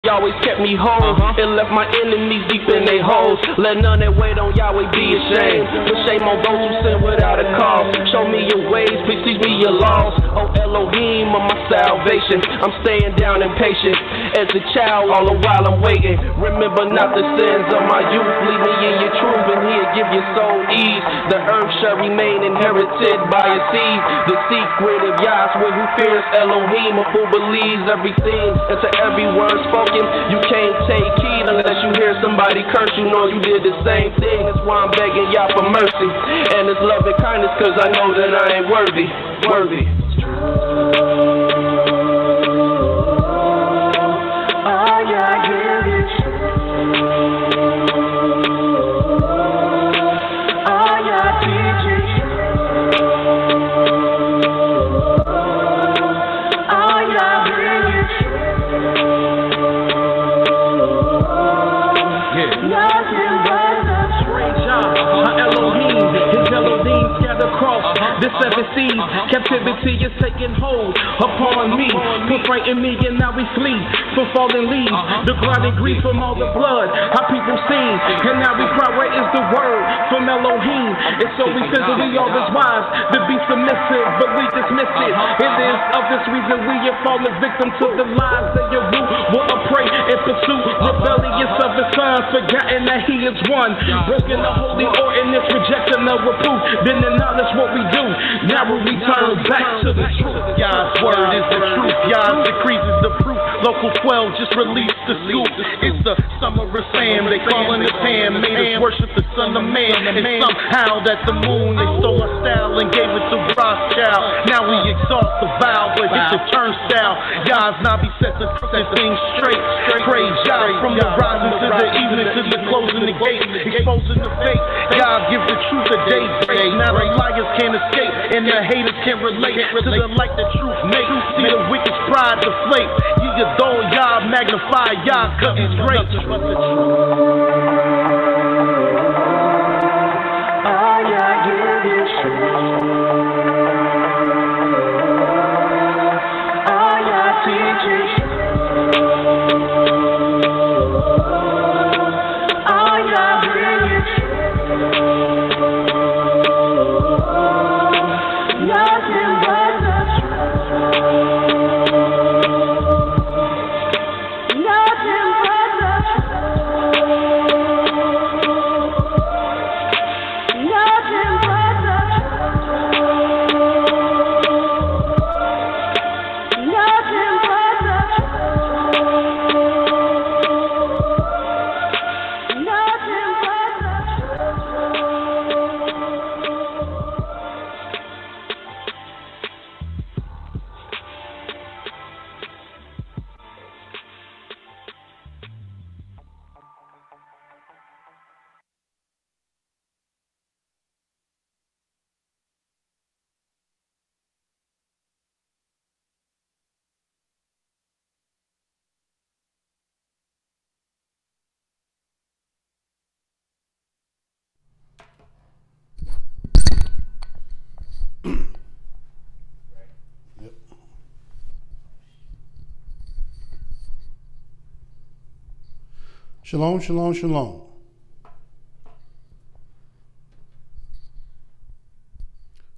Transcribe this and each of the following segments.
Always kept me whole, and left my enemies deep in their holes. Let none that wait on Yahweh be ashamed. But shame on those who sin without a cause. Show me your ways, please teach me your laws. Oh Elohim of my salvation, I'm staying down impatient as a child all the while I'm waiting. Remember not the sins of my youth. Lead me in your truth, and He'll give your soul ease. The earth shall remain inherited by a seed. The secret of Yahweh who fears Elohim, or who believes everything and to every word spoken. You can't take heed unless you hear somebody curse. You know you did the same thing. That's why I'm begging Yah for mercy and His love and kindness, cause I know that I ain't worthy. The seven seas, captivity is taking hold upon me. Put frighten me and now we flee from fallen leaves. The grinding grief from all the blood our people seen. And now we cry, where is the word from Elohim? And so we physically always wise to be submissive, but we dismiss it. It is of this reason we have fallen victim to the lies that your root will prey and pursue. Rebellious of His Son, forgotten that He is one. Broken the holy ordinance, rejecting the reproof. Then acknowledge what we do. Now we return back to the truth. Yah's word is the truth. Yah's decrees is the proof. Local 12 just released the scoop. It's the summer of Sam. They calling it Pam. Made us worship the Son of Man. And somehow that the moon, they stole our style and gave it to Rothschild. Now we exalt the vow, but hit the turnstile. Yah's Nabi set the things straight. Praise Yah from the rising to the evening to the closing the gate. Exposing the fake. Yah give the truth a day. Now the liars can't escape. And the haters can't relate to the light the truth makes. See the wicked pride deflate. You adore Yah, magnify Yah, cause He's great. Shalom, shalom, shalom.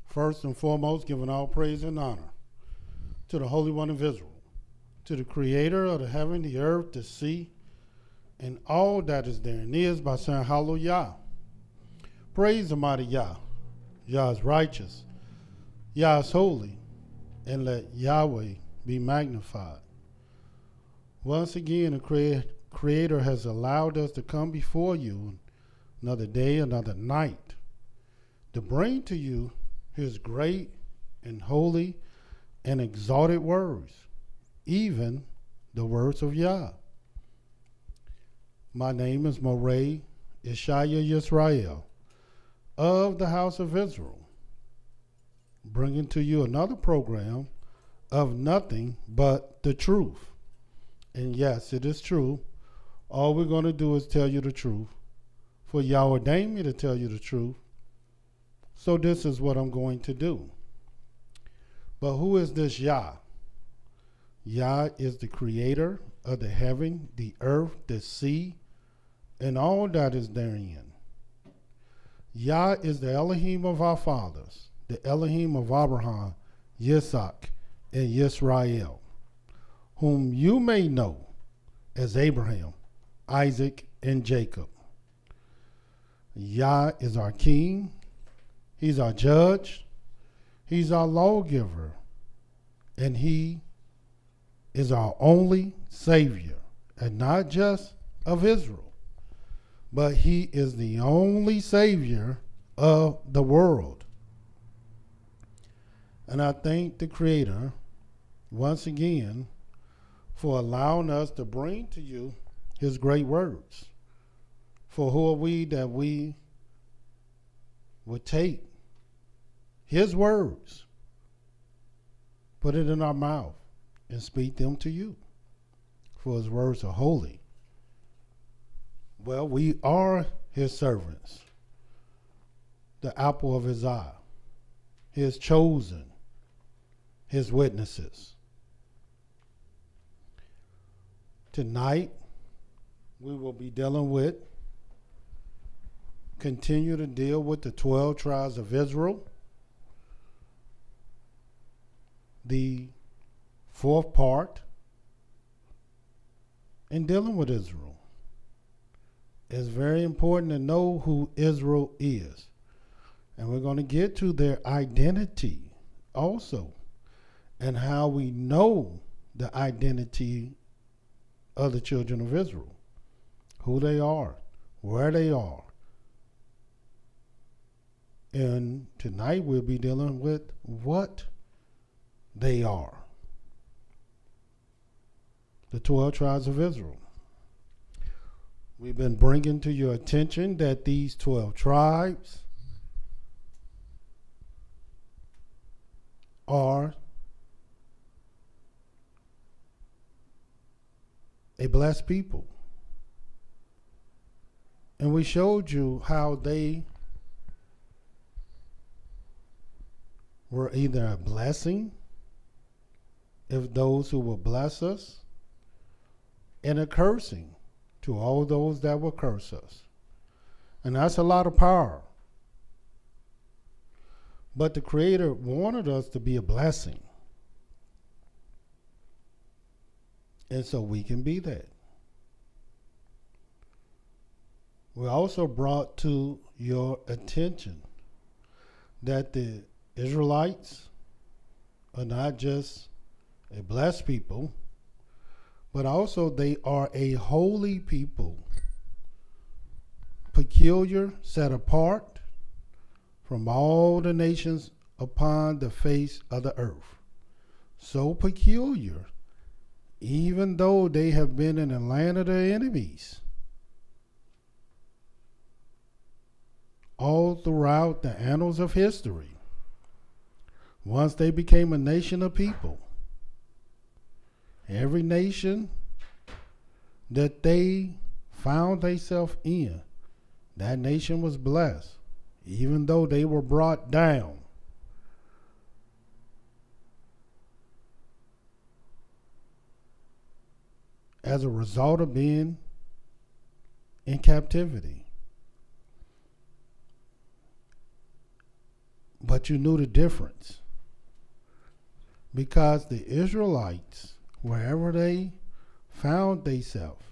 First and foremost, giving all praise and honor to the Holy One of Israel, to the Creator of the heaven, the earth, the sea, and all that is therein is, by saying hallelujah. Praise the mighty Yah. Yah is righteous. Yah is holy. And let Yahweh be magnified. Once again, the Creator has allowed us to come before you another day, another night, to bring to you His great and holy and exalted words, even the words of Yah. My name is Mowreh IshiYAH YisraEL of the house of Israel, bringing to you another program of nothing but the truth. And yes, it is true. All we're going to do is tell you the truth. For Yah ordained me to tell you the truth. So this is what I'm going to do. But who is this Yah? Yah is the creator of the heaven, the earth, the sea, and all that is therein. Yah is the Elohim of our fathers, the Elohim of Abraham, Yitzhak, and YisraEL, whom you may know as Abraham, Isaac, and Jacob. Yah is our king. He's our judge. He's our lawgiver. And he is our only Savior, and not just of Israel, but he is the only Savior of the world. And I thank the Creator once again for allowing us to bring to you his great words. For who are we that we would take his words, put it in our mouth, and speak them to you? For his words are holy. Well, we are his servants, the apple of his eye, his chosen, his witnesses. Tonight, we will be continue to deal with the 12 tribes of Israel. The fourth part in dealing with Israel. It's very important to know who Israel is. And we're going to get to their identity also, and how we know the identity of the children of Israel, who they are, where they are. And tonight we'll be dealing with what they are. The 12 tribes of Israel. We've been bringing to your attention that these 12 tribes are a blessed people. And we showed you how they were either a blessing, if those who will bless us, and a cursing to all those that will curse us. And that's a lot of power. But the Creator wanted us to be a blessing. And so we can be that. We also brought to your attention that the Israelites are not just a blessed people, but also they are a holy people, peculiar, set apart from all the nations upon the face of the earth. So peculiar, even though they have been in the land of their enemies all throughout the annals of history. Once they became a nation of people, every nation that they found themselves in, that nation was blessed, even though they were brought down. As a result of being in captivity. But you knew the difference. Because the Israelites, wherever they found themselves,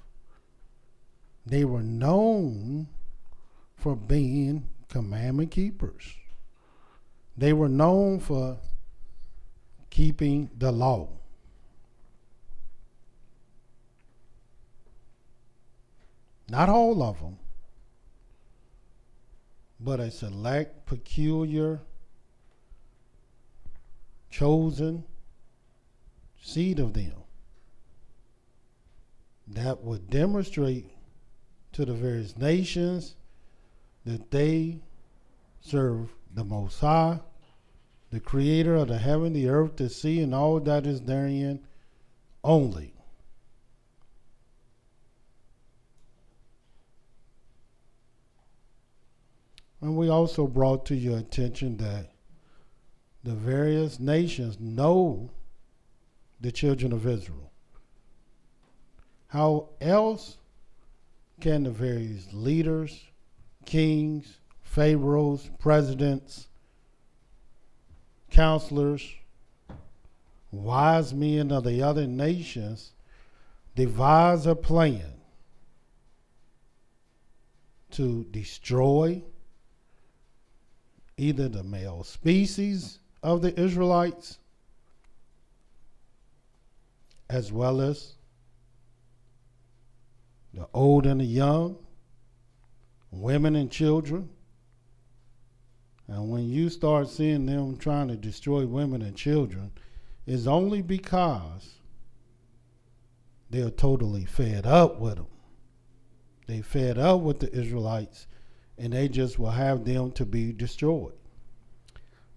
they were known for being commandment keepers. They were known for keeping the law. Not all of them, but a select, peculiar, chosen seed of them that would demonstrate to the various nations that they serve the Most High, the Creator of the heaven, the earth, the sea, and all that is therein only. And we also brought to your attention that the various nations know the children of Israel. How else can the various leaders, kings, pharaohs, presidents, counselors, wise men of the other nations devise a plan to destroy either the male species of the Israelites as well as the old and the young, women and children? And when you start seeing them trying to destroy women and children, it's only because they're totally fed up with them. They fed up with the Israelites, and they just will have them to be destroyed.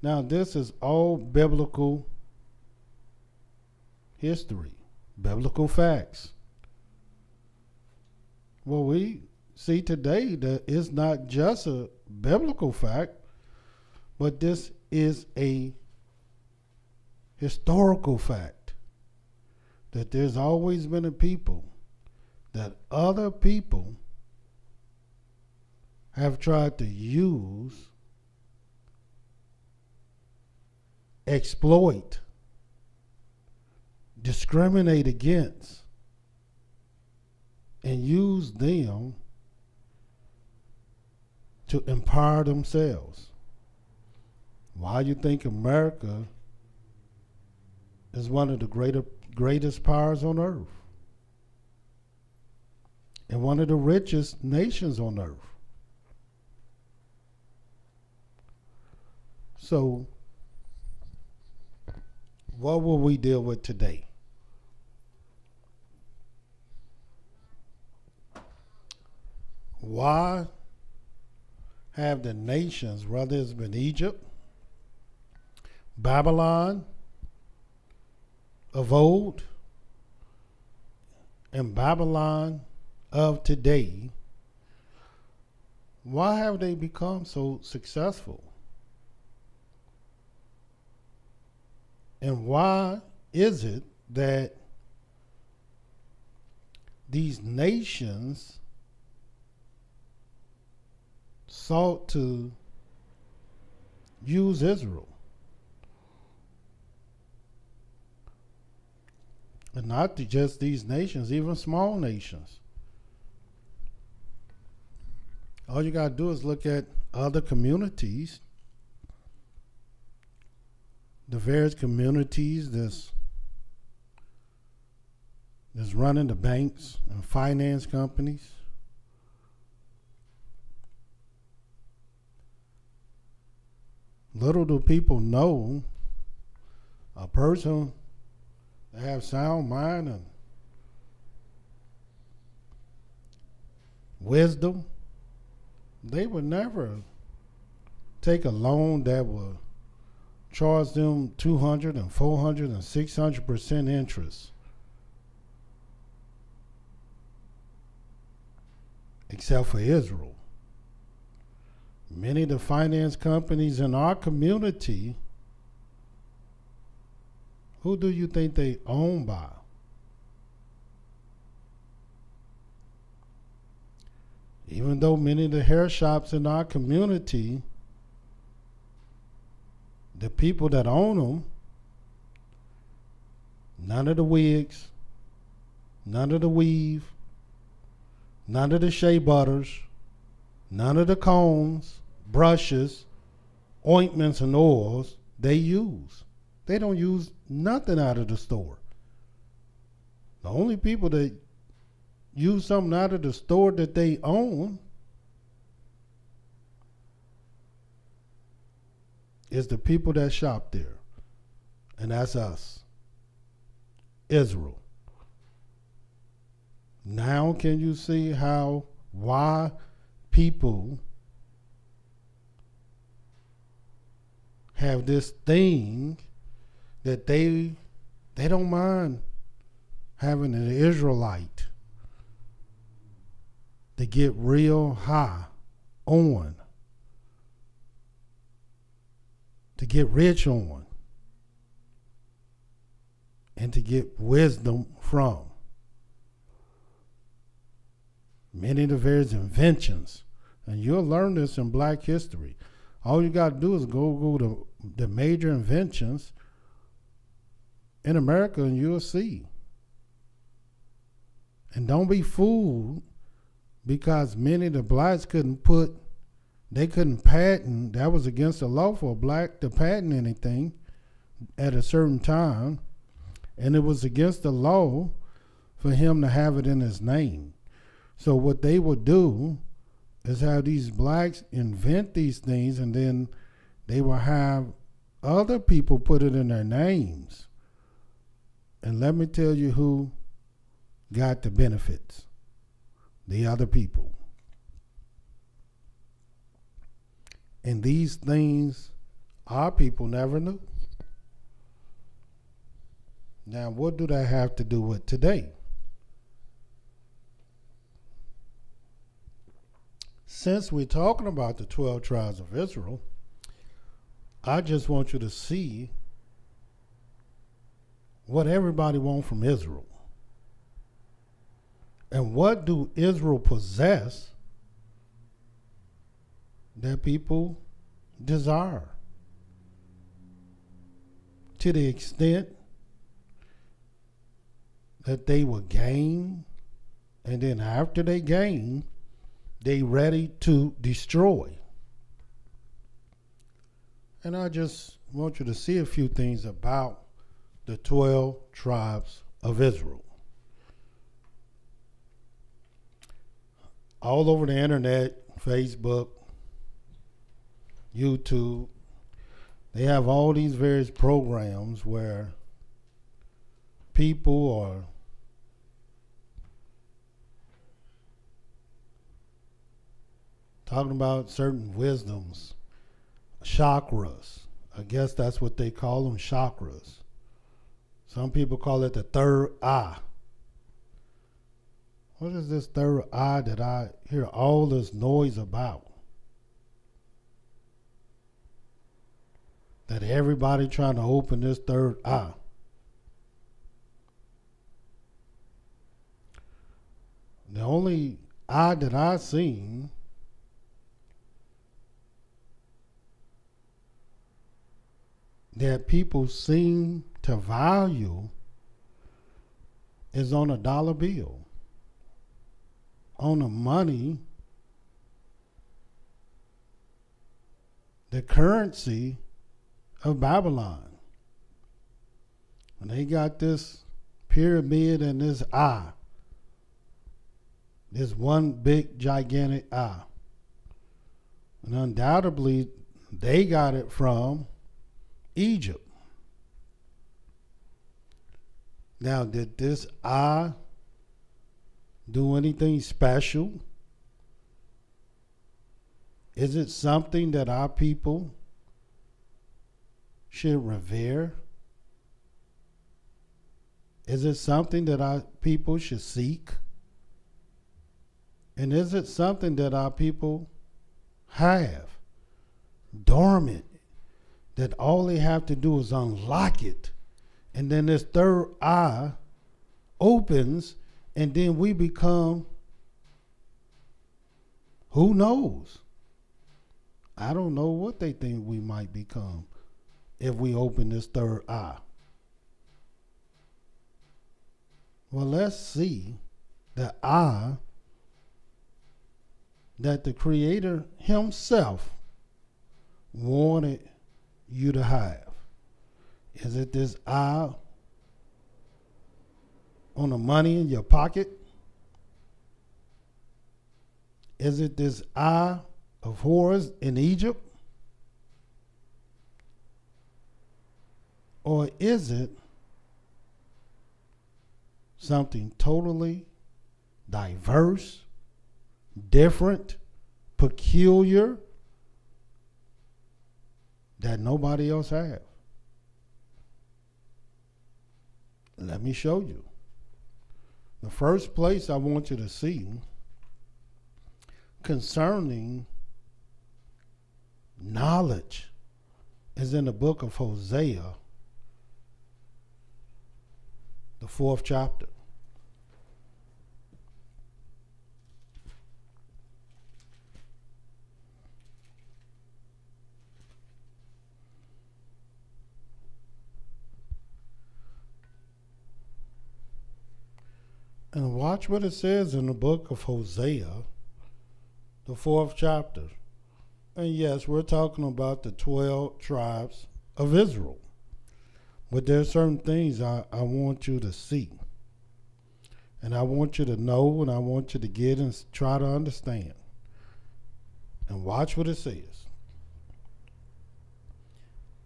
Now, this is all biblical history, biblical facts. Well, we see today that it's not just a biblical fact, but this is a historical fact that there's always been a people that other people have tried to use, exploit, discriminate against, and use them to empower themselves. Why you think America is one of the greatest powers on earth and one of the richest nations on earth? So, what will we deal with today? Why have the nations, whether it's been Egypt, Babylon of old, and Babylon of today, why have they become so successful? And why is it that these nations sought to use Israel? And not just these nations, even small nations. All you got to do is look at other communities, the various communities that's running the banks and finance companies. Little do people know a person that have sound mind and wisdom, they would never take a loan that would charge them 200 and 400 and 600% interest, except for Israel. Many of the finance companies in our community, who do you think they own by? Even though many of the hair shops in our community, the people that own them, none of the wigs, none of the weave, none of the shea butters, none of the combs, brushes, ointments, and oils they use. They don't use nothing out of the store. The only people that use something out of the store that they own is the people that shop there. And that's us, Israel. Now can you see why people have this thing that they don't mind having an Israelite to get real high on, to get rich on, and to get wisdom from. many of the various inventions. And you'll learn this in Black history. All you got to do is go to the major inventions in America and you'll see. And don't be fooled because many of the blacks couldn't patent. That was against the law for a black to patent anything at a certain time. And it was against the law for him to have it in his name. So what they would do is have these blacks invent these things, and then they will have other people put it in their names. And let me tell you who got the benefits. The other people. And these things our people never knew. Now, what do that have to do with today? Since we're talking about the 12 tribes of Israel, I just want you to see what everybody wants from Israel. And what do Israel possess that people desire? To the extent that they will gain, and then after they gain, they ready to destroy. And I just want you to see a few things about the 12 tribes of Israel. All over the internet, Facebook, YouTube, they have all these various programs where people are talking about certain wisdoms, chakras. I guess that's what they call them, chakras. Some people call it the third eye. What is this third eye that I hear all this noise about? That everybody trying to open this third eye. The only eye that I seen that people seem to value is on a dollar bill, on the money, the currency of Babylon. And they got this pyramid and this eye, this one big gigantic eye. And undoubtedly they got it from Egypt. Now, did this eye do anything special? Is it something that our people should revere? Is it something that our people should seek? And is it something that our people have dormant, that all they have to do is unlock it, and then this third eye opens, and then we become, who knows? I don't know what they think we might become if we open this third eye. Well, let's see the eye that the Creator himself wanted you to have. Is it this eye on the money in your pocket? Is it this eye of horrors in Egypt? Or is it something totally diverse, different, peculiar, that nobody else has? Let me show you. The first place I want you to see concerning knowledge is in the book of Hosea, the 4th chapter. And watch what it says in the book of Hosea, the 4th chapter. And yes, we're talking about the 12 tribes of Israel. But there's certain things I want you to see. And I want you to know, and I want you to get and try to understand. And watch what it says.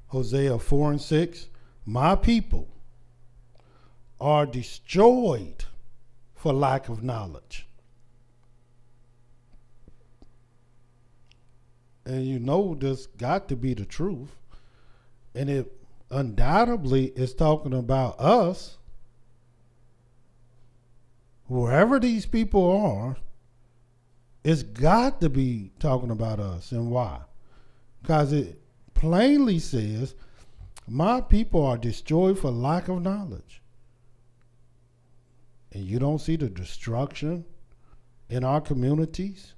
Hosea 4 and 6, my people are destroyed for lack of knowledge. And you know this got to be the truth. And it undoubtedly is talking about us. Whoever these people are, it's got to be talking about us. And why? Because it plainly says, my people are destroyed for lack of knowledge. And you don't see the destruction in our communities.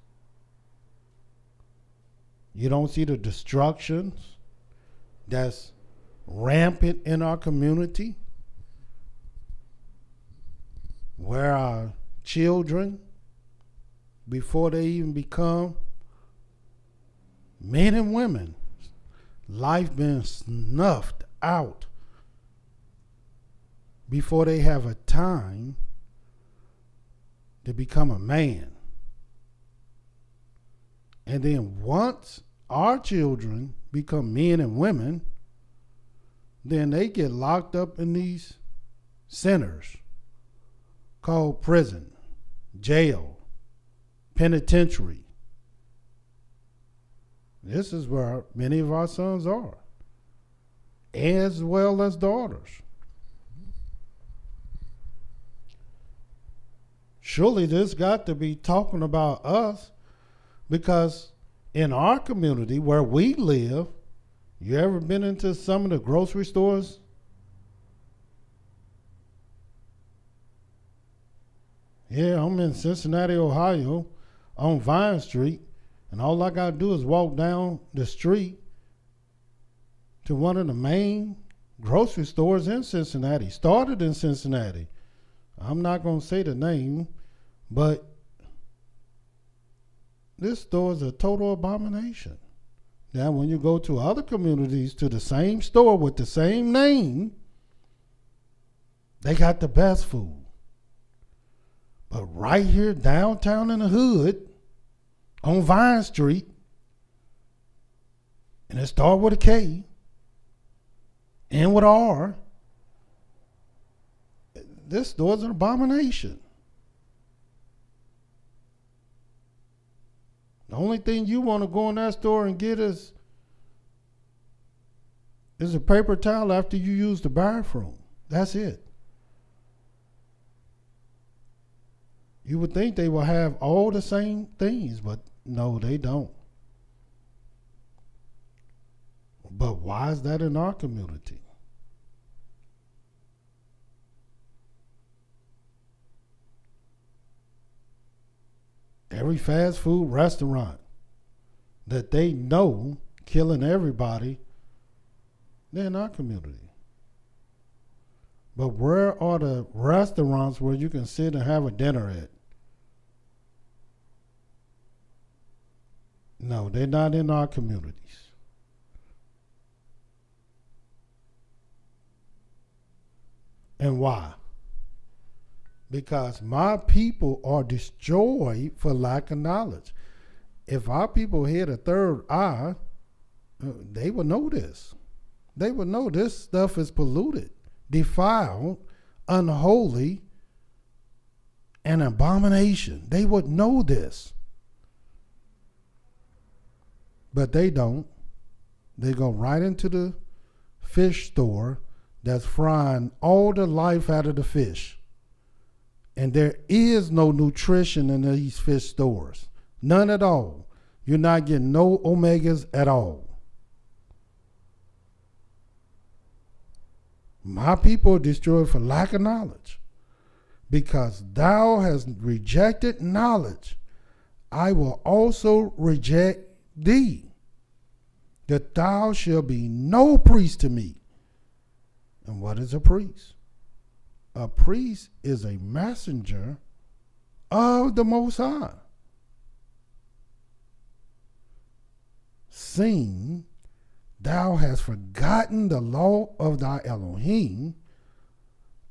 You don't see the destructions that's rampant in our community, where our children, before they even become men and women, life being snuffed out before they have a time to become a man. And then once our children become men and women, then they get locked up in these centers called prison, jail, penitentiary. This is where many of our sons are, as well as daughters. Surely this got to be talking about us, because in our community where we live, you ever been into some of the grocery stores? Yeah, I'm in Cincinnati, Ohio, on Vine Street, and all I got to do is walk down the street to one of the main grocery stores in Cincinnati. Started in Cincinnati. I'm not going to say the name, but this store is a total abomination. Now, when you go to other communities to the same store with the same name, they got the best food. But right here downtown in the hood, on Vine Street, and it starts with a K, and with an R, this store's an abomination. The only thing you want to go in that store and get is a paper towel after you use the bathroom. That's it. You would think they will have all the same things, but no, they don't. But why is that in our community? Every fast food restaurant that they know killing everybody, they're in our community. But where are the restaurants where you can sit and have a dinner at? No, they're not in our communities. And why? Because my people are destroyed for lack of knowledge. If our people had a third eye, they would know this. They would know this stuff is polluted, defiled, unholy, an abomination. They would know this. But they don't. They go right into the fish store that's frying all the life out of the fish. And there is no nutrition in these fish stores. None at all. You're not getting no omegas at all. My people are destroyed for lack of knowledge. Because thou hast rejected knowledge, I will also reject thee, that thou shalt be no priest to me. And what is a priest? A priest is a messenger of the Most High. Seeing thou hast forgotten the law of thy Elohim,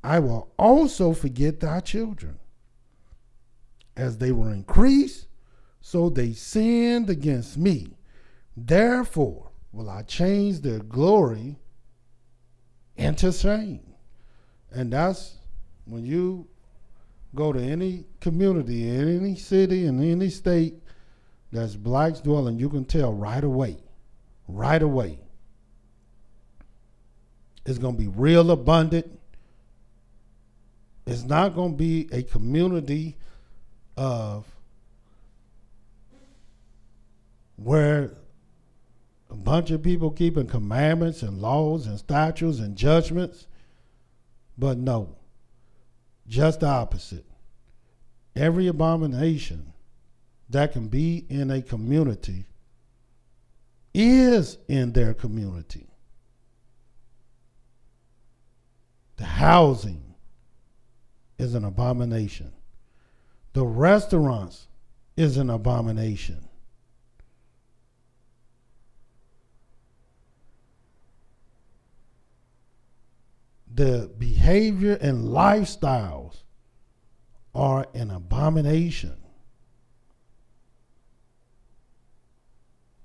I will also forget thy children. As they were increased, so they sinned against me. Therefore will I change their glory into shame. And that's when you go to any community, in any city, in any state that's blacks dwelling, you can tell right away. Right away. It's going to be real abundant. It's not going to be a community of where a bunch of people keeping commandments and laws and statutes and judgments. But no, just the opposite. Every abomination that can be in a community is in their community. The housing is an abomination. The restaurants is an abomination. The behavior and lifestyles are an abomination.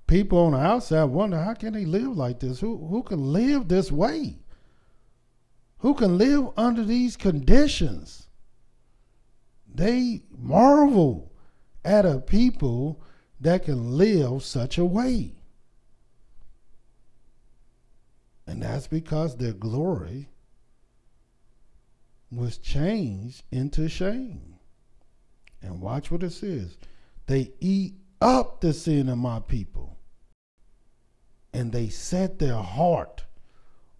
People on the outside wonder, how can they live like this? Who can live this way? Who can live under these conditions? They marvel at a people that can live such a way. And that's because their glory was changed into shame. And watch what it says. They eat up the sin of my people, and they set their heart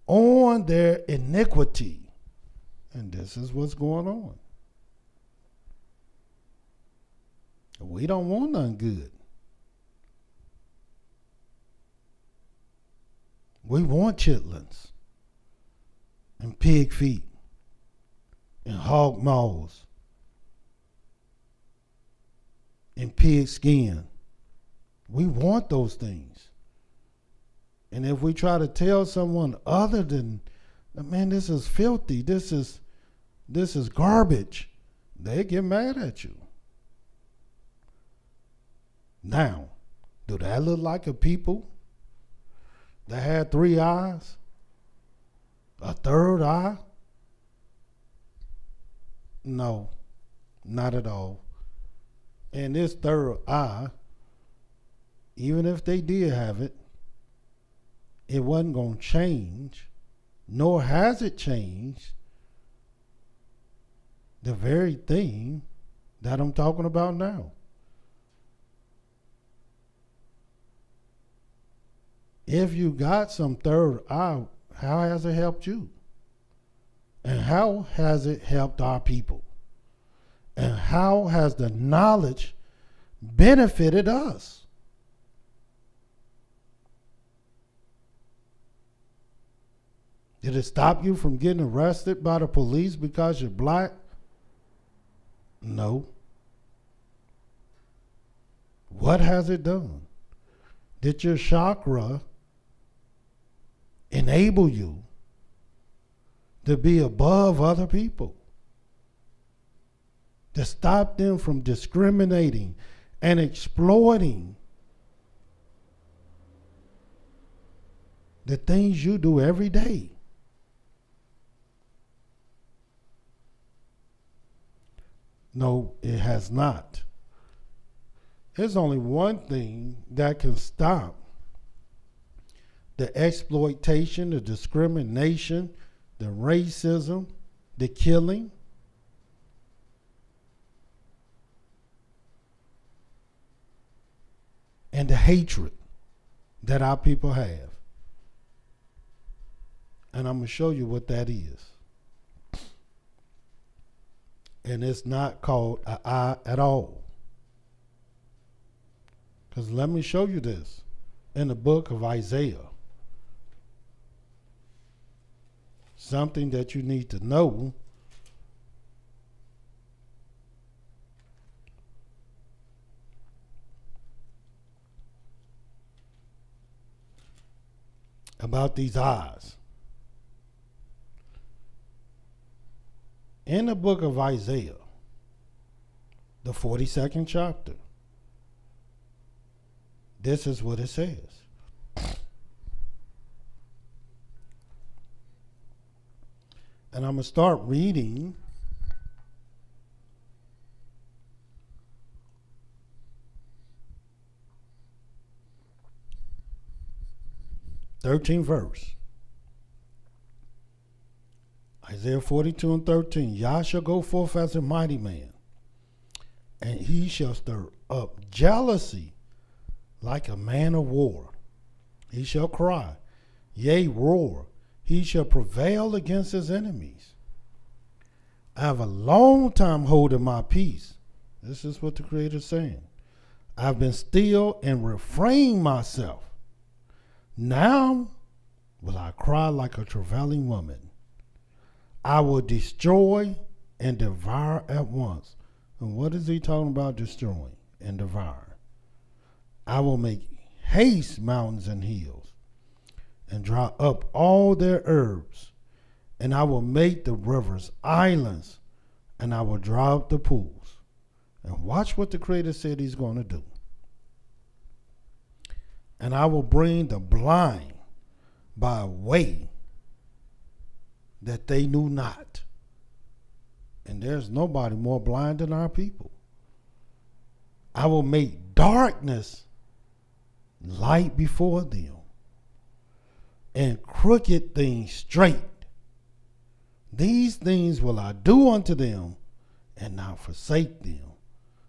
on their iniquity. And this is what's going on. We don't want none good. We want chitlins and pig feet and hog maws and pig skin. We want those things. And if we try to tell someone other than, man, this is filthy, this is garbage, they get mad at you. Now, do that look like a people that had 3 eyes, a third eye? No, not at all. And this third eye, even if they did have it, it wasn't going to change, nor has it changed the very thing that I'm talking about now. If you got some third eye, how has it helped you? And how has it helped our people? And how has the knowledge benefited us? Did it stop you from getting arrested by the police because you're black? No. What has it done? Did your chakra enable you to be above other people? To stop them from discriminating and exploiting the things you do every day? No, it has not. There's only one thing that can stop the exploitation, the discrimination, the racism, the killing. And the hatred that our people have. And I'm going to show you what that is. And it's not called an eye at all. Because let me show you this in the book of Isaiah. Something that you need to know about these eyes. In the book of Isaiah, the 42nd chapter, this is what it says. And I'm going to start reading th13th verse. Isaiah 42:13. Yah shall go forth as a mighty man, and he shall stir up jealousy like a man of war. He shall cry, yea, roar. He shall prevail against his enemies. I have a long time holding my peace. This is what the Creator is saying. I've been still and refrained myself. Now will I cry like a travailing woman. I will destroy and devour at once. And what is he talking about, destroying and devour? I will make haste mountains and hills, and dry up all their herbs. And I will make the rivers islands, and I will dry up the pools. And watch what the Creator said he's going to do. And I will bring the blind by a way that they knew not. And there's nobody more blind than our people. I will make darkness light before them, and crooked things straight. These things will I do unto them, and not forsake them.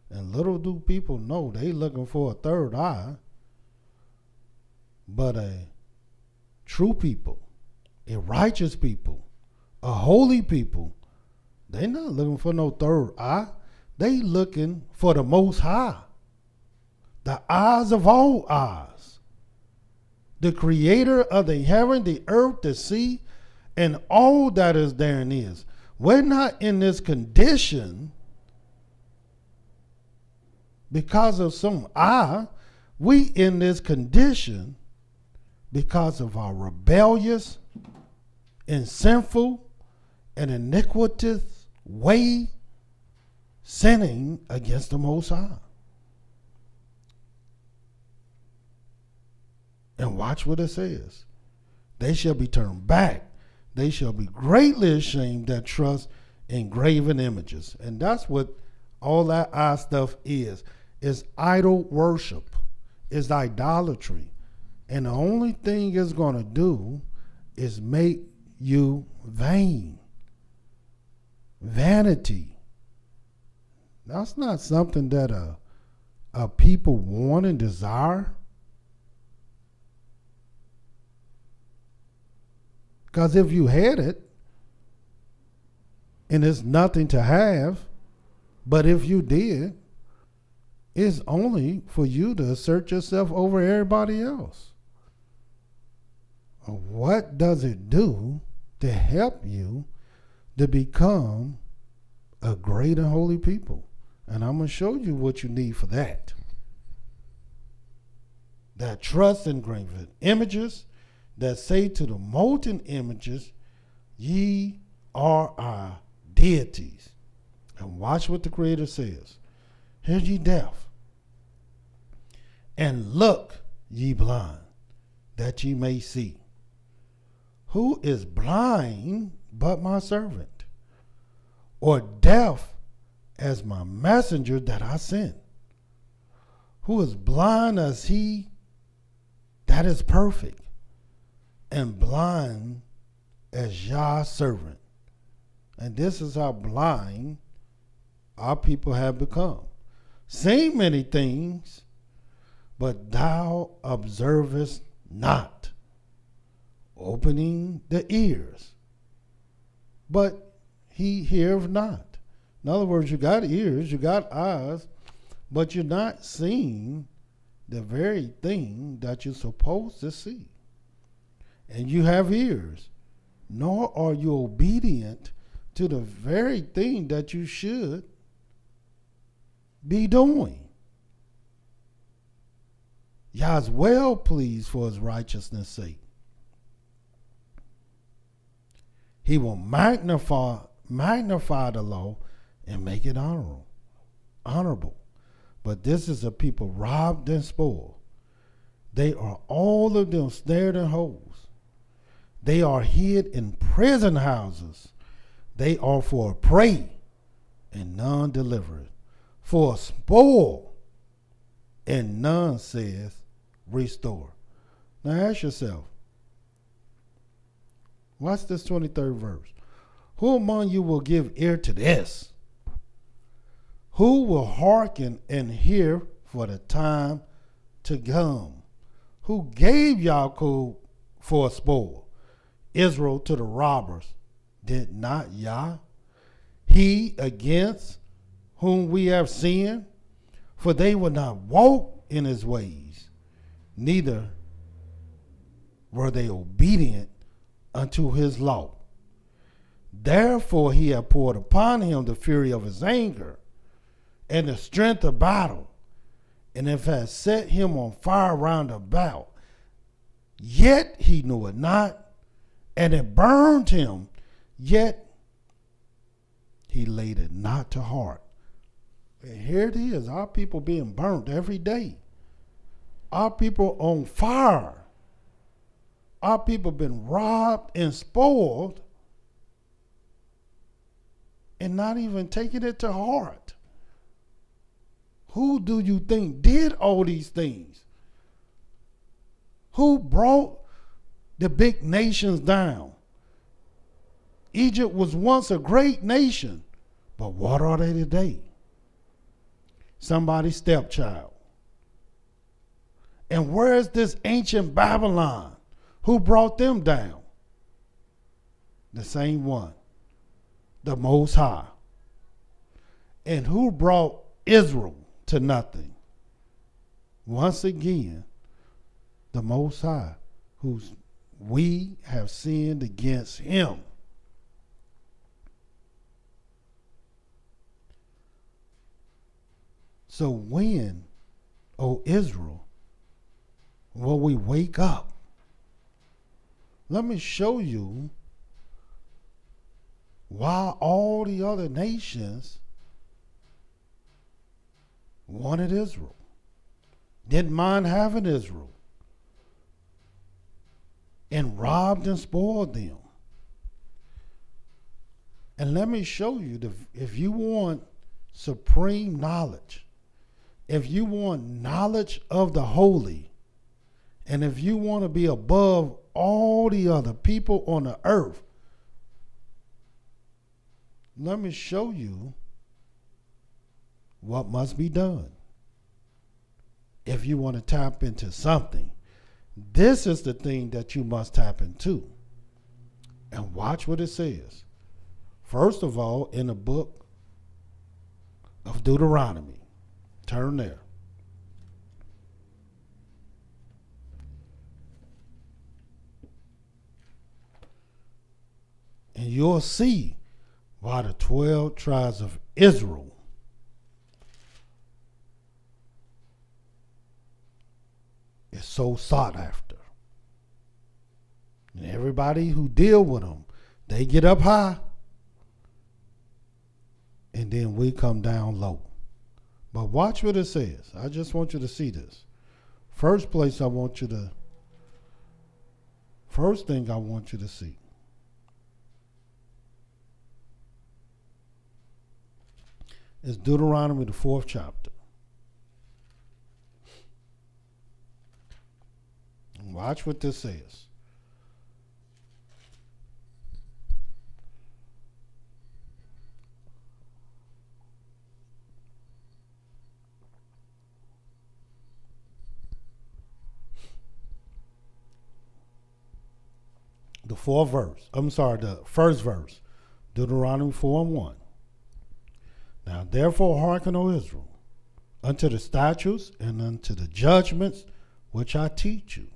And little do people know they looking for a third eye. But a true people, a righteous people, a holy people, they not looking for no third eye. They looking for the Most High, the eyes of all eyes, the Creator of the heaven, the earth, the sea, and all that is therein is. We're not in this condition because of some eye. We in this condition because of our rebellious and sinful and iniquitous way, sinning against the Most High. And watch what it says. They shall be turned back. They shall be greatly ashamed that trust in graven images. And that's what all that eye stuff is idol worship, is idolatry. And the only thing it's going to do is make you vain. Vanity. That's not something that a people want and desire. Because if you had it, and it's nothing to have, but if you did, it's only for you to assert yourself over everybody else. What does it do to help you to become a great and holy people? And I'm going to show you what you need for that. That trust in graven images, that say to the molten images, ye are our deities. And watch what the Creator says. Hear ye deaf, and look ye blind, that ye may see. Who is blind but my servant, or deaf as my messenger that I sent? Who is blind as he that is perfect, and blind as Yah's servant? And this is how blind our people have become. Saying many things, but thou observest not. Opening the ears, but he heareth not. In other words, you got ears, you got eyes, but you're not seeing the very thing that you're supposed to see. And you have ears, nor are you obedient to the very thing that you should be doing. Yah's well pleased for his righteousness' sake. He will magnify the law and make it honorable. But this is a people robbed and spoiled. They are all of them snared in holes. They are hid in prison houses. They are for a prey and none delivered, for a spoil and none says restore. Now ask yourself, watch this 23rd verse. Who among you will give ear to this? Who will hearken and hear for the time to come? Who gave Yaakov for a spoil, Israel to the robbers? Did not Yah? He against whom we have sinned? For they will not walk in his ways, neither were they obedient unto his law. Therefore he hath poured upon him the fury of his anger and the strength of battle, and if has set him on fire round about. Yet he knew it not, and it burned him, yet he laid it not to heart. And here it is, our people being burnt every day. Our people on fire. Our people been robbed and spoiled and not even taking it to heart. Who do you think did all these things? Who brought the big nations down? Egypt was once a great nation, but what are they today? Somebody's stepchild. And where is this ancient Babylon? Who brought them down? The same one, the Most High. And who brought Israel to nothing? Once again, the Most High, whose we have sinned against him. So when, O Israel, will we wake up? Let me show you why all the other nations wanted Israel, didn't mind having Israel, and robbed and spoiled them. And let me show you, if you want supreme knowledge, if you want knowledge of the holy, and if you want to be above all the other people on the earth, let me show you what must be done. If you want to tap into something, this is the thing that you must tap into. And watch what it says. First of all, in the book of Deuteronomy, turn there. And you'll see why the 12 tribes of Israel is so sought after. And everybody who deal with them, they get up high, and then we come down low. But watch what it says. I just want you to see this. First thing I want you to see. Is Deuteronomy, the 4th chapter. And watch what this says. The first verse, Deuteronomy 4:1. Now therefore hearken, O Israel, unto the statutes and unto the judgments which I teach you,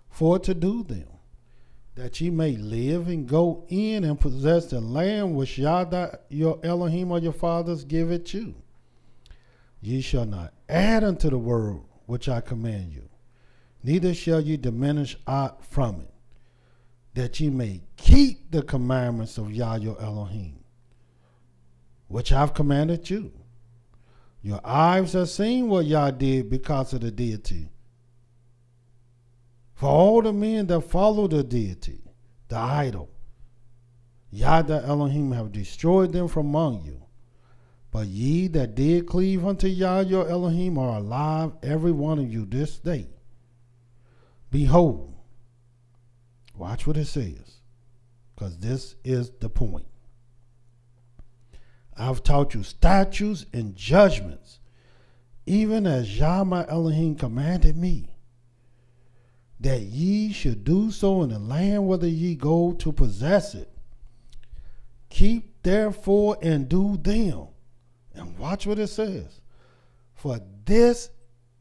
for to do them, that ye may live and go in and possess the land which Yah your Elohim or your fathers giveth you. Ye shall not add unto the word which I command you, neither shall ye diminish aught from it, that ye may keep the commandments of Yah your Elohim, which I've commanded you. Your eyes have seen what Yah did because of the deity. For all the men that follow the deity, the idol, Yah the Elohim have destroyed them from among you. But ye that did cleave unto Yah your Elohim are alive, every one of you this day. Behold, watch what it says, because this is the point. I've taught you statutes and judgments, even as Yah my Elohim commanded me, that ye should do so in the land whither ye go to possess it. Keep therefore and do them. And watch what it says. For this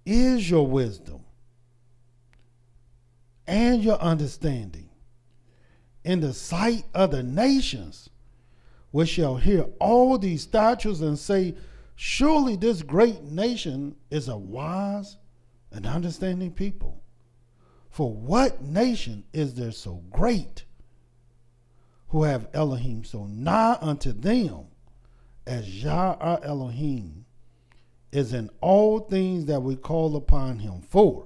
is your wisdom and your understanding in the sight of the nations, which shall hear all these statutes and say, surely this great nation is a wise and understanding people. For what nation is there so great, who have Elohim so nigh unto them, as Yah our Elohim is in all things that we call upon him for?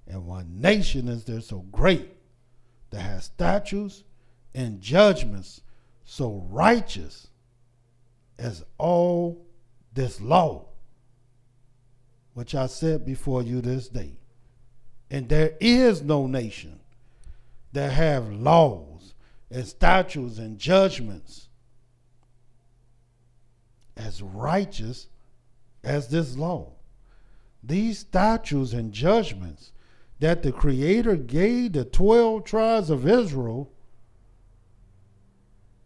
And what nation is there so great, that has statutes and judgments so righteous as all this law, which I said before you this day? And there is no nation that have laws and statutes and judgments as righteous as this law. These statutes and judgments that the Creator gave the 12 tribes of Israel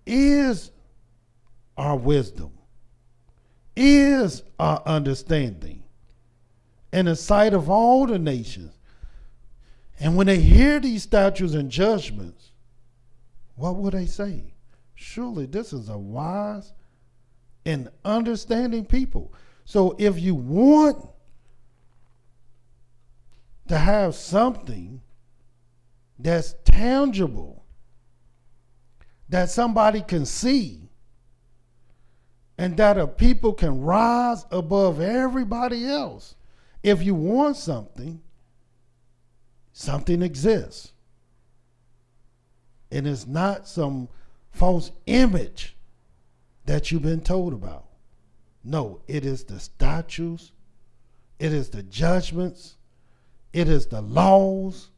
is our wisdom, is our understanding in the sight of all the nations. And when they hear these statutes and judgments, what will they say? Surely this is a wise and understanding people. So if you want to have something that's tangible, that somebody can see, and that a people can rise above everybody else, if you want something, something exists. And it's not some false image that you've been told about. No, it is the statutes, it is the judgments, it is the laws,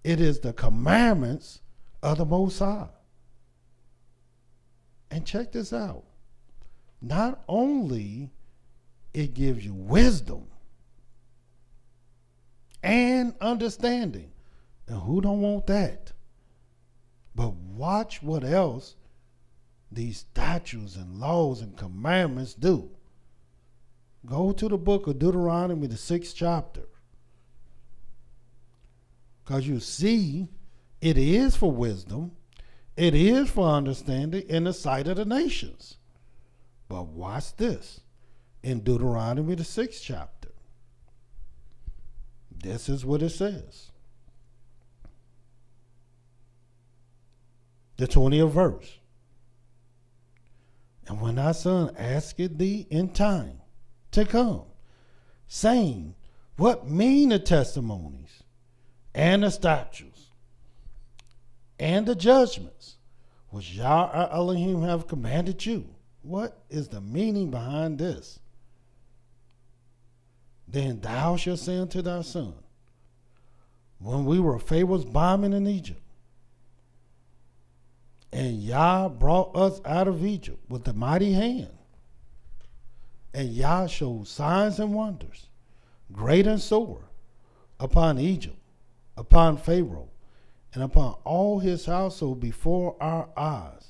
it is the commandments of the Most High. And check this out. Not only it gives you wisdom and understanding, and who don't want that? But watch what else these statutes and laws and commandments do. Go to the book of Deuteronomy, the 6th chapter. Because you see, it is for wisdom, it is for understanding in the sight of the nations. But watch this. In Deuteronomy, the 6th chapter, this is what it says. The 20th verse. And when thy son asketh thee in time to come, saying, what mean the testimonies and the statutes and the judgments which Yah our Elohim have commanded you? What is the meaning behind this? Then thou shalt say unto thy son, when we were Pharaoh's bondmen in Egypt, and Yah brought us out of Egypt with a mighty hand, and Yah showed signs and wonders, great and sore, upon Egypt, upon Pharaoh, and upon all his household before our eyes.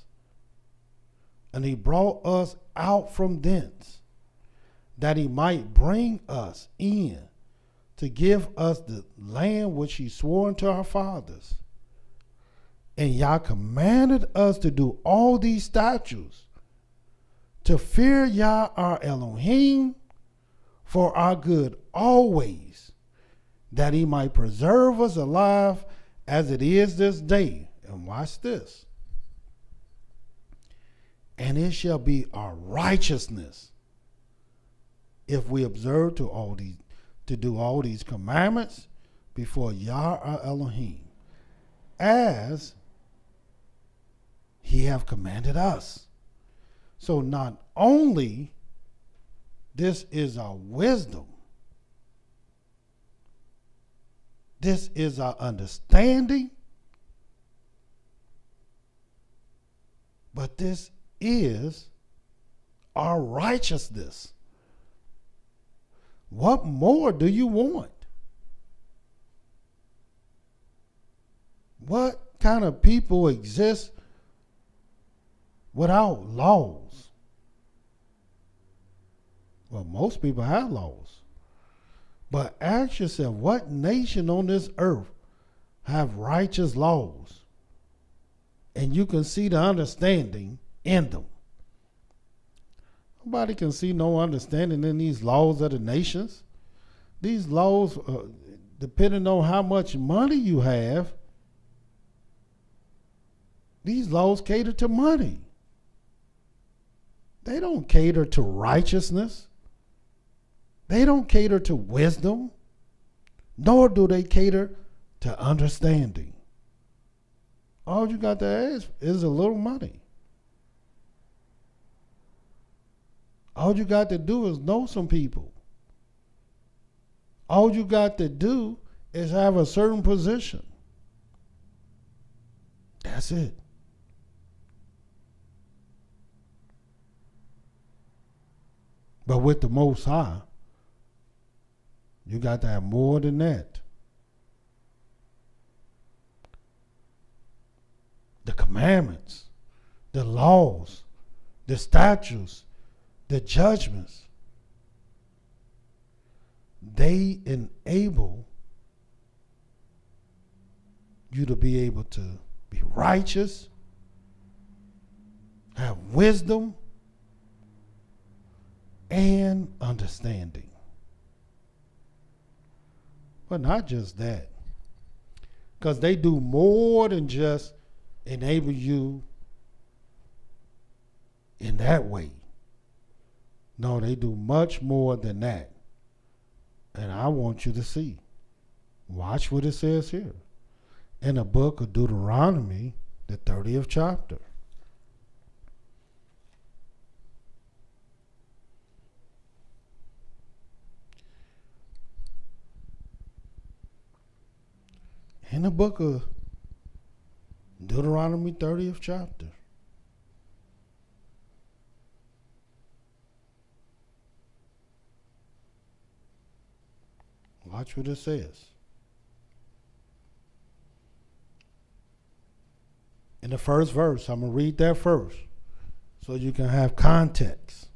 And he brought us out from thence, that he might bring us in to give us the land which he swore unto our fathers. And Yah commanded us to do all these statutes, to fear Yah our Elohim for our good always, that he might preserve us alive as it is this day. And watch this. And it shall be our righteousness if we observe to do all these commandments before Yah our Elohim, as he have commanded us. So not only this is our wisdom, this is our understanding, but this is our righteousness. What more do you want? What kind of people exist without laws? Well, most people have laws. But ask yourself, what nation on this earth have righteous laws? And you can see the understanding in them. Nobody can see no understanding in these laws of the nations. These laws, depending on how much money you have, these laws cater to money. They don't cater to righteousness. They don't cater to wisdom, nor do they cater to understanding. All you got to ask is a little money. All you got to do is know some people. All you got to do is have a certain position. That's it. But with the Most High, you got to have more than that. The commandments, the laws, the statutes, the judgments, they enable you to be able to be righteous, have wisdom, and understanding. But not just that, because they do more than just enable you in that way. No, they do much more than that. And I want you to see. Watch what it says here in the book of Deuteronomy, the 30th chapter. In the book of Deuteronomy 30th chapter. Watch what it says. In the first verse, I'm going to read that first so you can have context.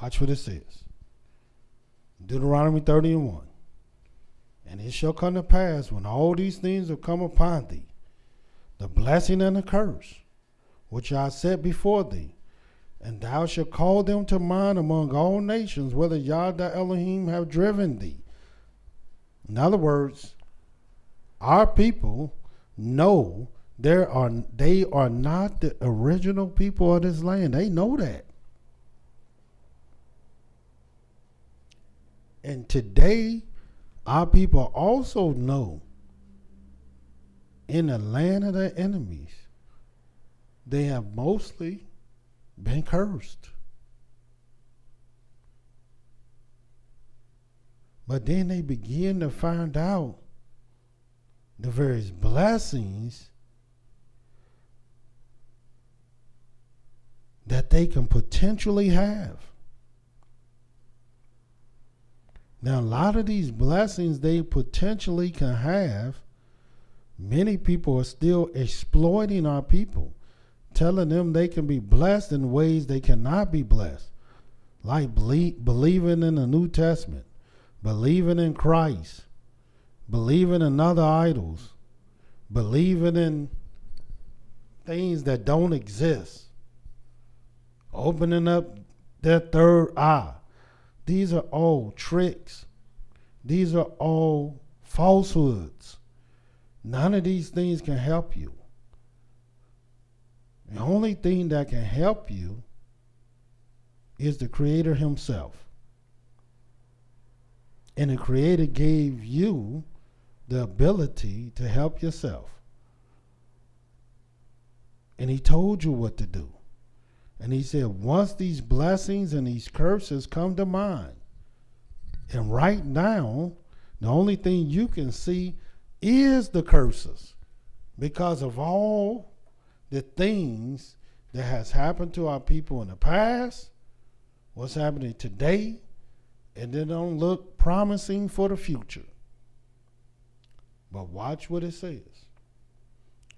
Watch what it says. Deuteronomy 30:1. And it shall come to pass when all these things have come upon thee, the blessing and the curse, which I set before thee, and thou shalt call them to mind among all nations, whether Yah thy Elohim have driven thee. In other words, our people know they are not the original people of this land. They know that. And today, our people also know in the land of their enemies, they have mostly been cursed. But then they begin to find out the various blessings that they can potentially have. Now, a lot of these blessings they potentially can have, many people are still exploiting our people, telling them they can be blessed in ways they cannot be blessed, like believing in the New Testament, believing in Christ, believing in other idols, believing in things that don't exist, opening up their third eye, These are all tricks. These are all falsehoods. None of these things can help you. The only thing that can help you is the Creator himself. And the Creator gave you the ability to help yourself. And he told you what to do. And he said, once these blessings and these curses come to mind, and right now, the only thing you can see is the curses because of all the things that has happened to our people in the past, what's happening today, and they don't look promising for the future. But watch what it says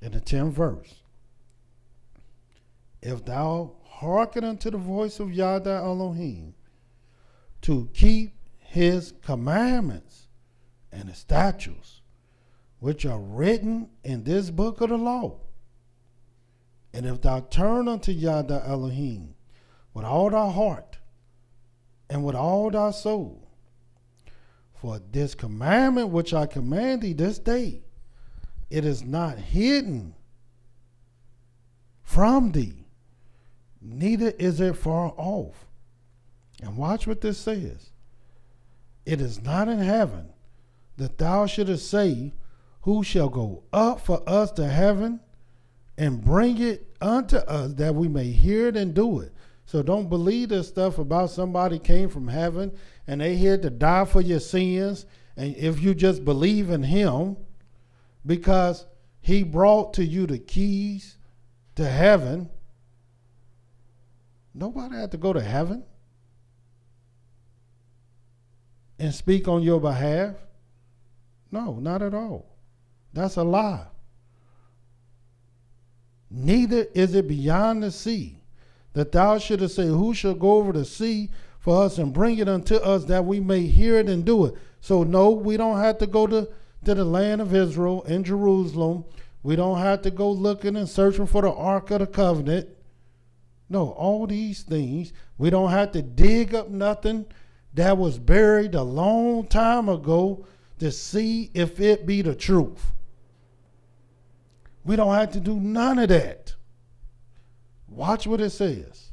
in the 10th verse. If thou hearken unto the voice of Yah thy Elohim, to keep his commandments and his statutes, which are written in this book of the law, and if thou turn unto Yah thy Elohim with all thy heart and with all thy soul, for this commandment which I command thee this day, it is not hidden from thee, neither is it far off. And watch what this says. It is not in heaven that thou shouldest say, who shall go up for us to heaven and bring it unto us that we may hear it and do it. So don't believe this stuff about somebody came from heaven and they here to die for your sins. And if you just believe in him, because he brought to you the keys to heaven, nobody had to go to heaven and speak on your behalf. No, not at all. That's a lie. Neither is it beyond the sea that thou shouldest say, who shall go over the sea for us and bring it unto us that we may hear it and do it. So no, we don't have to go to the land of Israel in Jerusalem. We don't have to go looking and searching for the Ark of the Covenant. No, all these things, we don't have to dig up nothing that was buried a long time ago to see if it be the truth. We don't have to do none of that. Watch what it says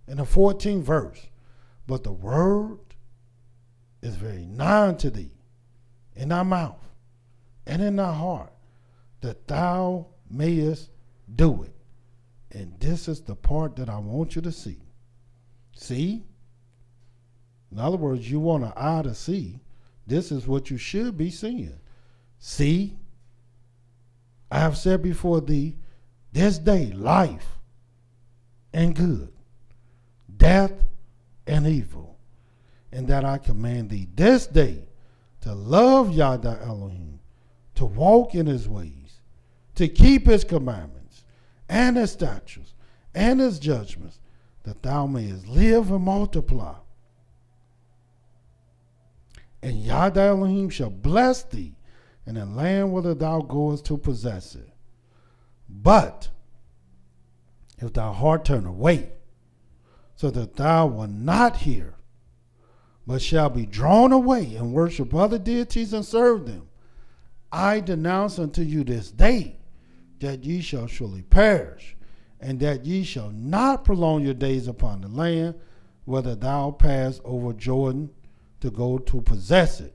in the 14th verse. But the word is very nigh unto thee, in thy mouth and in thy heart, that thou mayest do it. And this is the part that I want you to see. See? In other words, you want an eye to see. This is what you should be seeing. See, I have said before thee this day life and good, death and evil, and that I command thee this day to love Yah thy Elohim, to walk in his ways, to keep his commandments and his statutes and his judgments, that thou mayest live and multiply. And Yah thy Elohim shall bless thee in the land whither thou goest to possess it. But if thy heart turn away, so that thou wilt not hear, but shall be drawn away and worship other deities and serve them, I denounce unto you this day that ye shall surely perish, and that ye shall not prolong your days upon the land, whether thou pass over Jordan to go to possess it.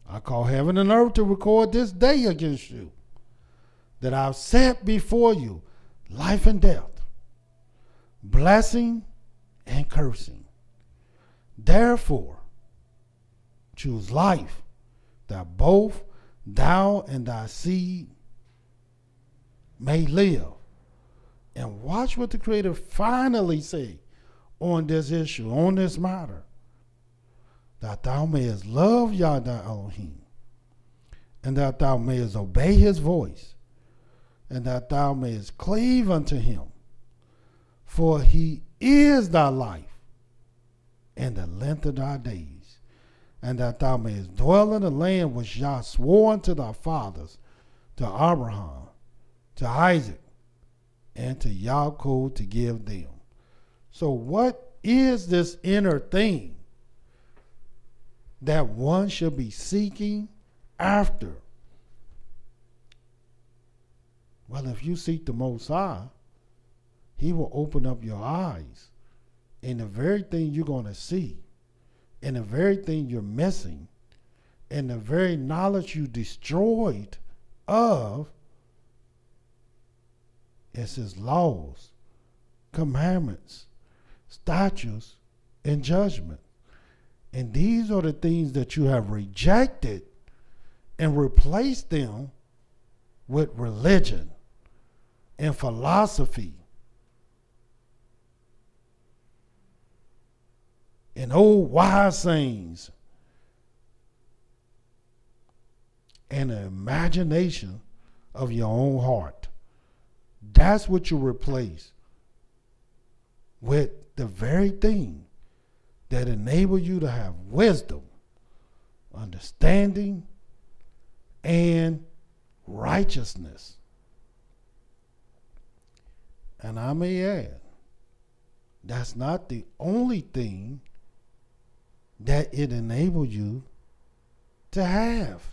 I call heaven and earth to record this day against you, that I've set before you life and death, blessing and cursing. Therefore, choose life, that both thou and thy seed may live. And watch what the Creator finally say on this issue, on this matter. That thou mayest love Yah thy Elohim, and that thou mayest obey his voice, and that thou mayest cleave unto him. For he is thy life, and the length of thy days, and that thou mayest dwell in the land which Yah swore unto thy fathers, to Abraham, to Isaac, and to Yaakov, to give them. So what is this inner thing that one should be seeking after? Well, if you seek the Most High, He will open up your eyes, and the very thing you're going to see, and the very thing you're missing, and the very knowledge you destroyed of is His laws, commandments, statutes, and judgment. And these are the things that you have rejected and replaced them with religion and philosophy and old wise sayings and the imagination of your own heart. That's what you replace with the very thing that enable you to have wisdom, understanding, and righteousness. And I may add, that's not the only thing that it enables you to have.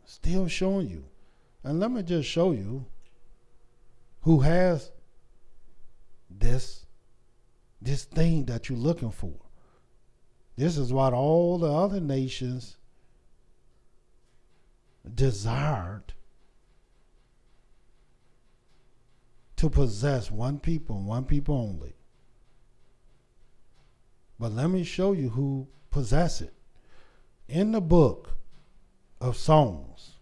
Still showing you. And let me just show you who has this thing that you're looking for. This is what all the other nations desired, to possess one people and one people only. But let me show you who possess it. In the book of Psalms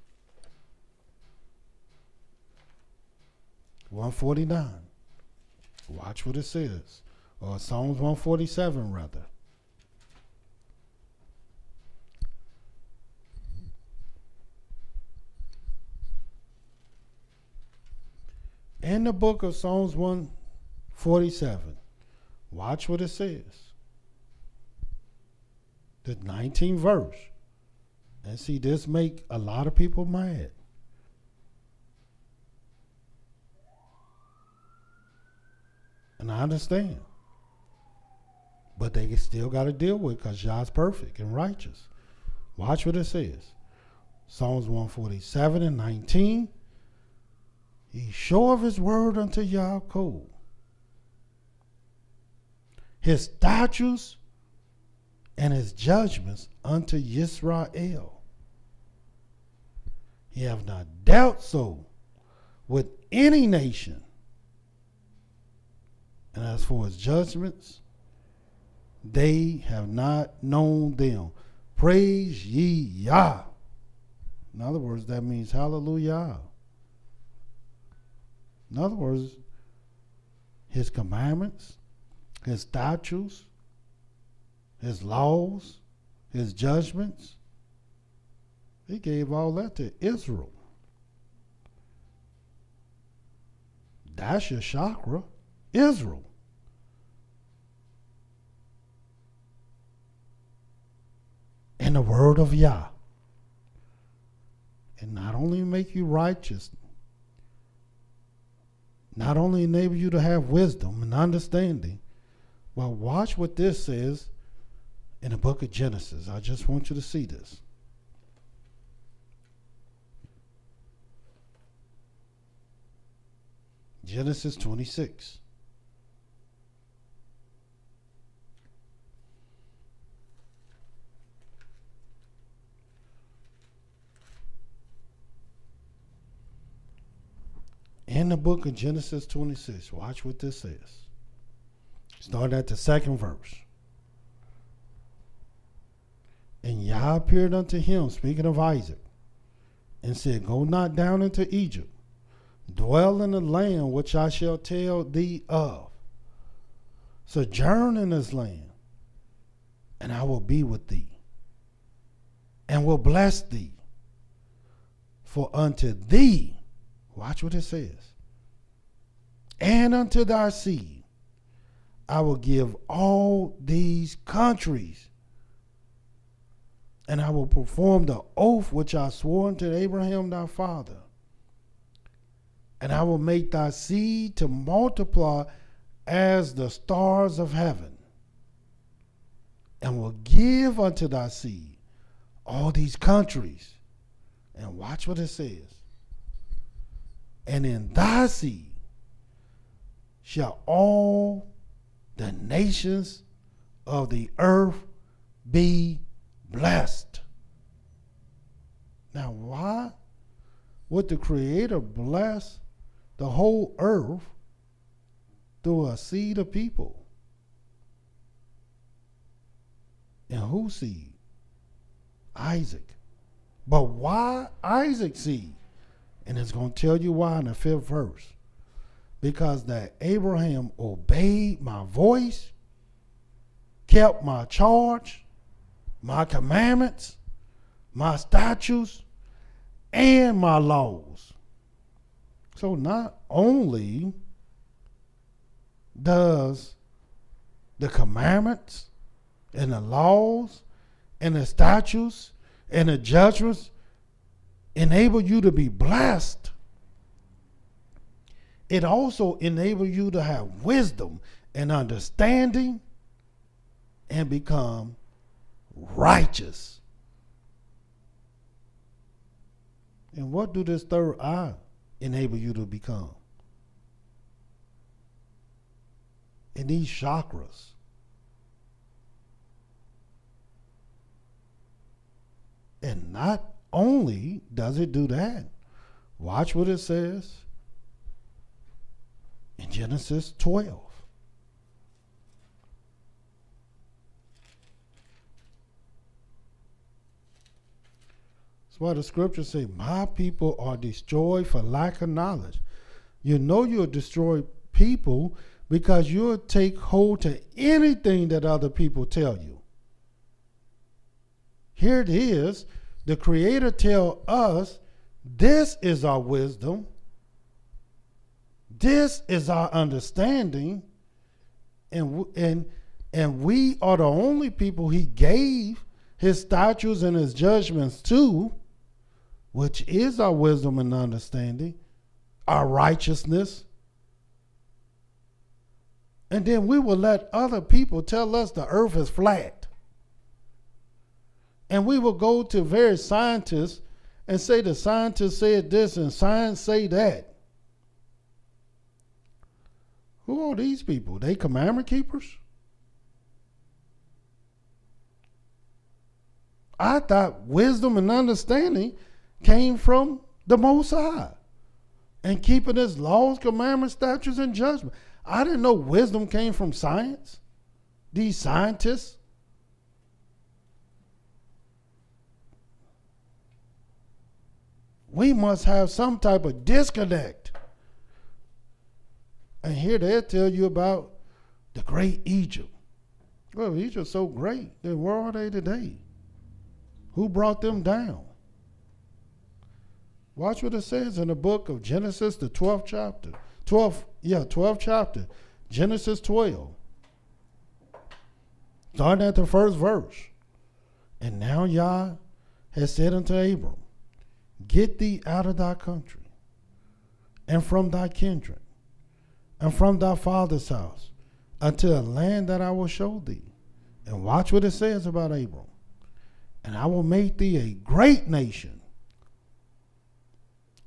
149, watch what it says, or Psalms 147 rather. In the book of Psalms 147, watch what it says. The 19th verse. And see, this make a lot of people mad. And I understand. But they still got to deal with it because Yah's perfect and righteous. Watch what it says. Psalms 147 and 19. He showeth his word unto Yaakov, his statutes and his judgments unto YisraEL. He have not dealt so with any nation. And as for his judgments, they have not known them. Praise ye Yah. In other words, that means hallelujah. In other words, his commandments, his statutes, his laws, his judgments, he gave all that to Israel. That's your chakra, Israel. And the word of Yah. And not only make you righteous, not only enable you to have wisdom and understanding, but watch what this says in the book of Genesis. I just want you to see this. Genesis 26. In the book of Genesis 26, watch what this says. Start at the second verse. And Yah appeared unto him, speaking of Isaac, and said, Go not down into Egypt. Dwell in the land which I shall tell thee of. Sojourn in this land, and I will be with thee, and will bless thee. For unto thee, watch what it says, and unto thy seed I will give all these countries, and I will perform the oath which I swore unto Abraham thy father. And I will make thy seed to multiply as the stars of heaven, and will give unto thy seed all these countries. And watch what it says. And in thy seed shall all the nations of the earth be blessed. Now, why would the Creator bless the whole earth through a seed of people? And whose seed? Isaac. But why Isaac's seed? And it's going to tell you why in the 5th verse. Because that Abraham obeyed my voice, kept my charge, my commandments, my statutes, and my laws. So not only does the commandments and the laws and the statutes and the judgments enable you to be blessed, it also enables you to have wisdom and understanding and become righteous. And what do this third eye enable you to become? In these chakras. And not only does it do that, watch what it says in Genesis 12. That's why the scriptures say, my people are destroyed for lack of knowledge. You know you'll destroy people because you'll take hold to anything that other people tell you. Here it is. The Creator tell us this is our wisdom. This is our understanding. And we are the only people he gave his statutes and his judgments to, which is our wisdom and understanding, our righteousness. And then we will let other people tell us the earth is flat. And we will go to various scientists and say the scientists said this and science say that. Who are these people? They commandment keepers? I thought wisdom and understanding came from the Most High and keeping his laws, commandments, statutes, and judgment. I didn't know wisdom came from science. These scientists. We must have some type of disconnect. And here they'll tell you about the great Egypt. Well, Egypt's so great, then where are they today? Who brought them down? Watch what it says in the book of Genesis, the 12th chapter. 12th chapter. Genesis 12. Starting at the 1st verse. And now Yah has said unto Abram, get thee out of thy country, and from thy kindred, and from thy father's house, unto a land that I will show thee. And watch what it says about Abram. And I will make thee a great nation,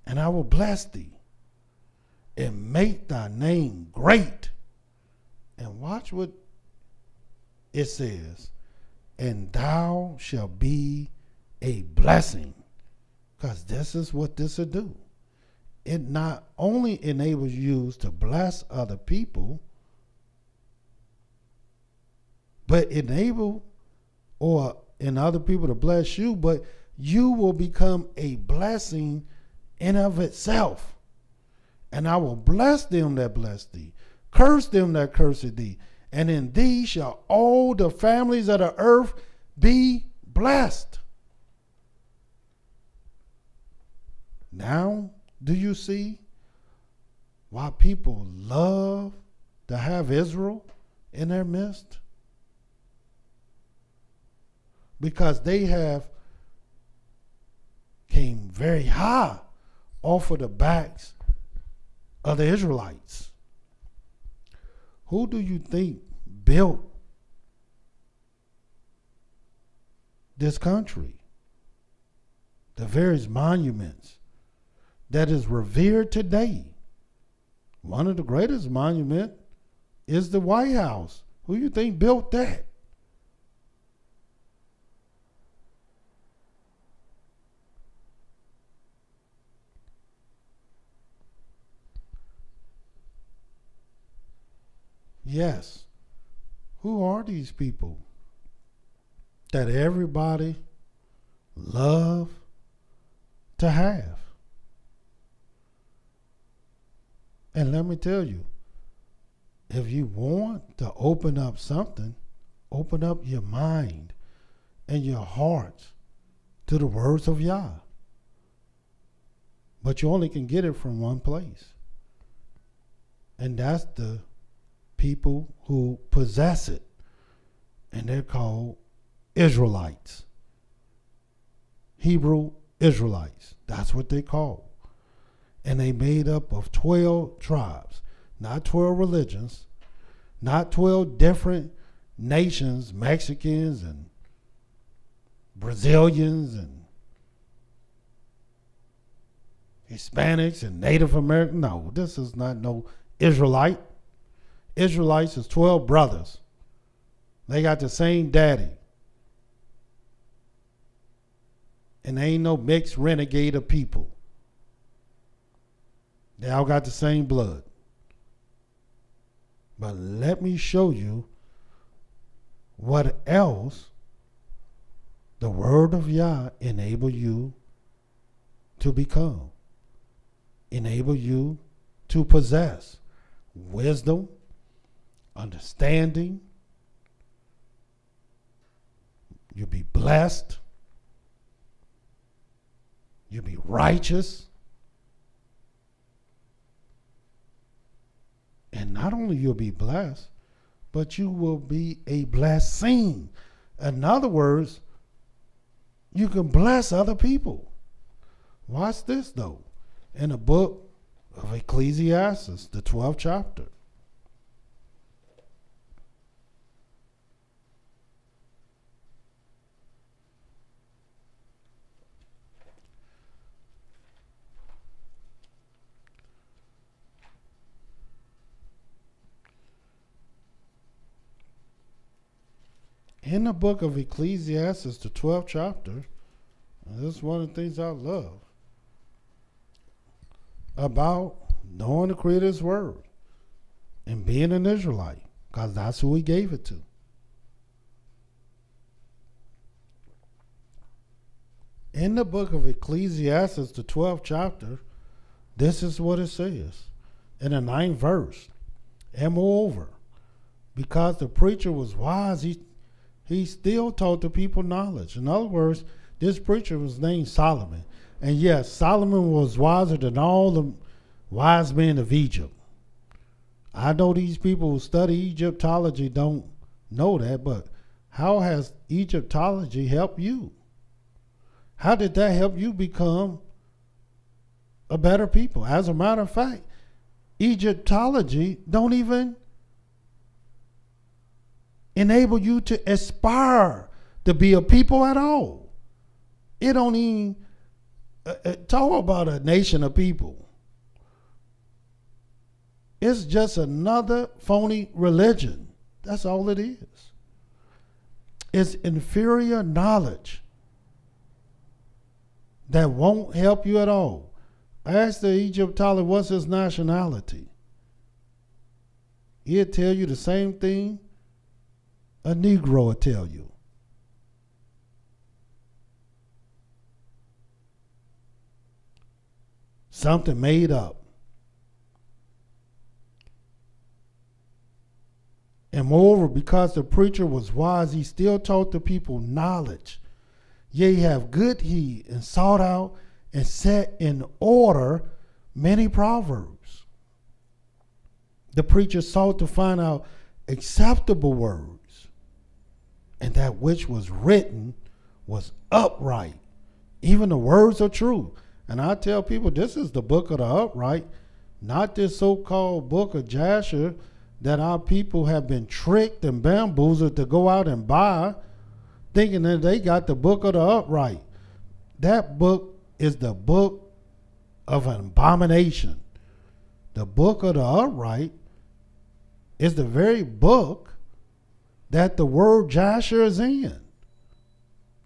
and I will bless thee, and make thy name great. And watch what it says, and thou shalt be a blessing. Because this is what this will do. It not only enables you to bless other people, but enable in other people to bless you, but you will become a blessing in of itself. And I will bless them that bless thee, curse them that curse thee, and in thee shall all the families of the earth be blessed. Now, do you see why people love to have Israel in their midst? Because they have came very high off of the backs of the Israelites, Who do you think built this country? The various monuments that is revered today. One of the greatest monuments is the White House. Who you think built that? Yes. Who are these people that everybody love to have? And let me tell you, if you want to open up something, open up your mind and your heart to the words of Yah. But you only can get it from one place. And that's the people who possess it. And they're called Israelites. Hebrew Israelites. That's what they call. And they made up of 12 tribes. Not 12 religions. Not 12 different nations, Mexicans and Brazilians and Hispanics and Native American. No, this is not no Israelite. Israelites is 12 brothers. They got the same daddy. And they ain't no mixed renegade of people. They all got the same blood. But let me show you what else the word of Yah enable you to become. Enable you to possess wisdom, understanding. You'll be blessed. You'll be righteous. And not only you'll be blessed, but you will be a blessing. In other words, you can bless other people. Watch this though. In the book of Ecclesiastes, the 12th chapter. In the book of Ecclesiastes, the 12th chapter, this is one of the things I love about knowing the Creator's word and being an Israelite, because that's who he gave it to. In the book of Ecclesiastes, the 12th chapter, this is what it says in the 9th verse. And moreover, because the preacher was wise, he still taught the people knowledge. In other words, this preacher was named Solomon. And yes, Solomon was wiser than all the wise men of Egypt. I know these people who study Egyptology don't know that, but how has Egyptology helped you? How did that help you become a better people? As a matter of fact, Egyptology don't even enable you to aspire to be a people at all. It don't even talk about a nation of people. It's just another phony religion. That's all it is. It's inferior knowledge that won't help you at all. Ask the Egyptologist what's his nationality. He'll tell you the same thing a Negro will tell you. Something made up. And moreover, because the preacher was wise, he still taught the people knowledge. Yea, have good heed and sought out and set in order many proverbs. The preacher sought to find out acceptable words, and that which was written was upright. Even the words are true. And I tell people, this is the book of the upright, not this so-called book of Jasher that our people have been tricked and bamboozled to go out and buy, thinking that they got the book of the upright. That book is the book of an abomination. The book of the upright is the very book that the word Joshua is in.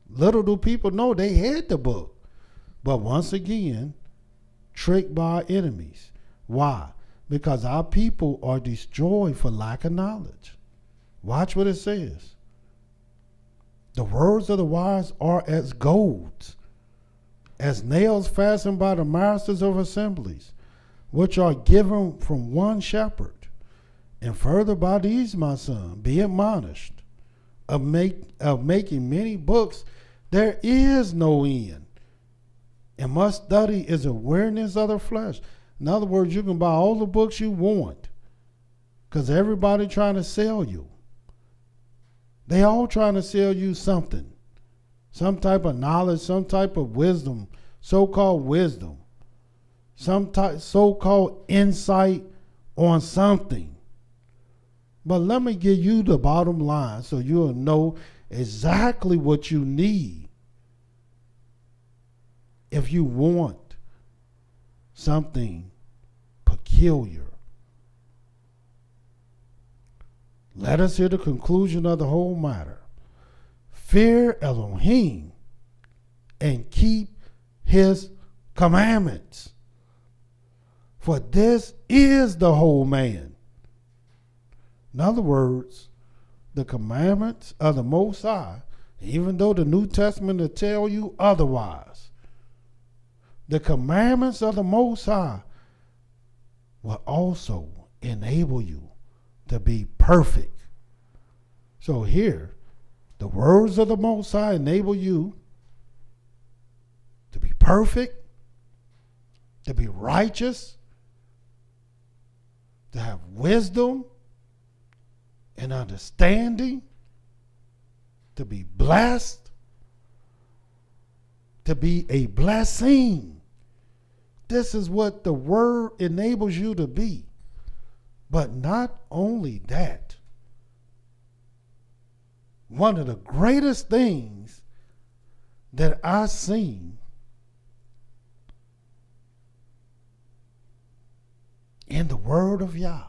Little do people know they had the book. But once again, tricked by our enemies. Why? Because our people are destroyed for lack of knowledge. Watch what it says. The words of the wise are as gold, as nails fastened by the masters of assemblies, which are given from one shepherd. And further by these, my son, be admonished, of making many books, there is no end. And much study is a weariness of the flesh. In other words, you can buy all the books you want because everybody trying to sell you. They all trying to sell you something, some type of knowledge, some type of wisdom, so-called wisdom, some type so-called insight on something. But let me give you the bottom line so you'll know exactly what you need if you want something peculiar. Let us hear the conclusion of the whole matter. Fear Elohim and keep his commandments, for this is the whole man. In other words, the commandments of the Most High, even though the New Testament will tell you otherwise, the commandments of the Most High will also enable you to be perfect. So here, the words of the Most High enable you to be perfect, to be righteous, to have wisdom and understanding, to be blessed, to be a blessing. This is what the word enables you to be. But not only that, one of the greatest things that I've seen in the word of Yah,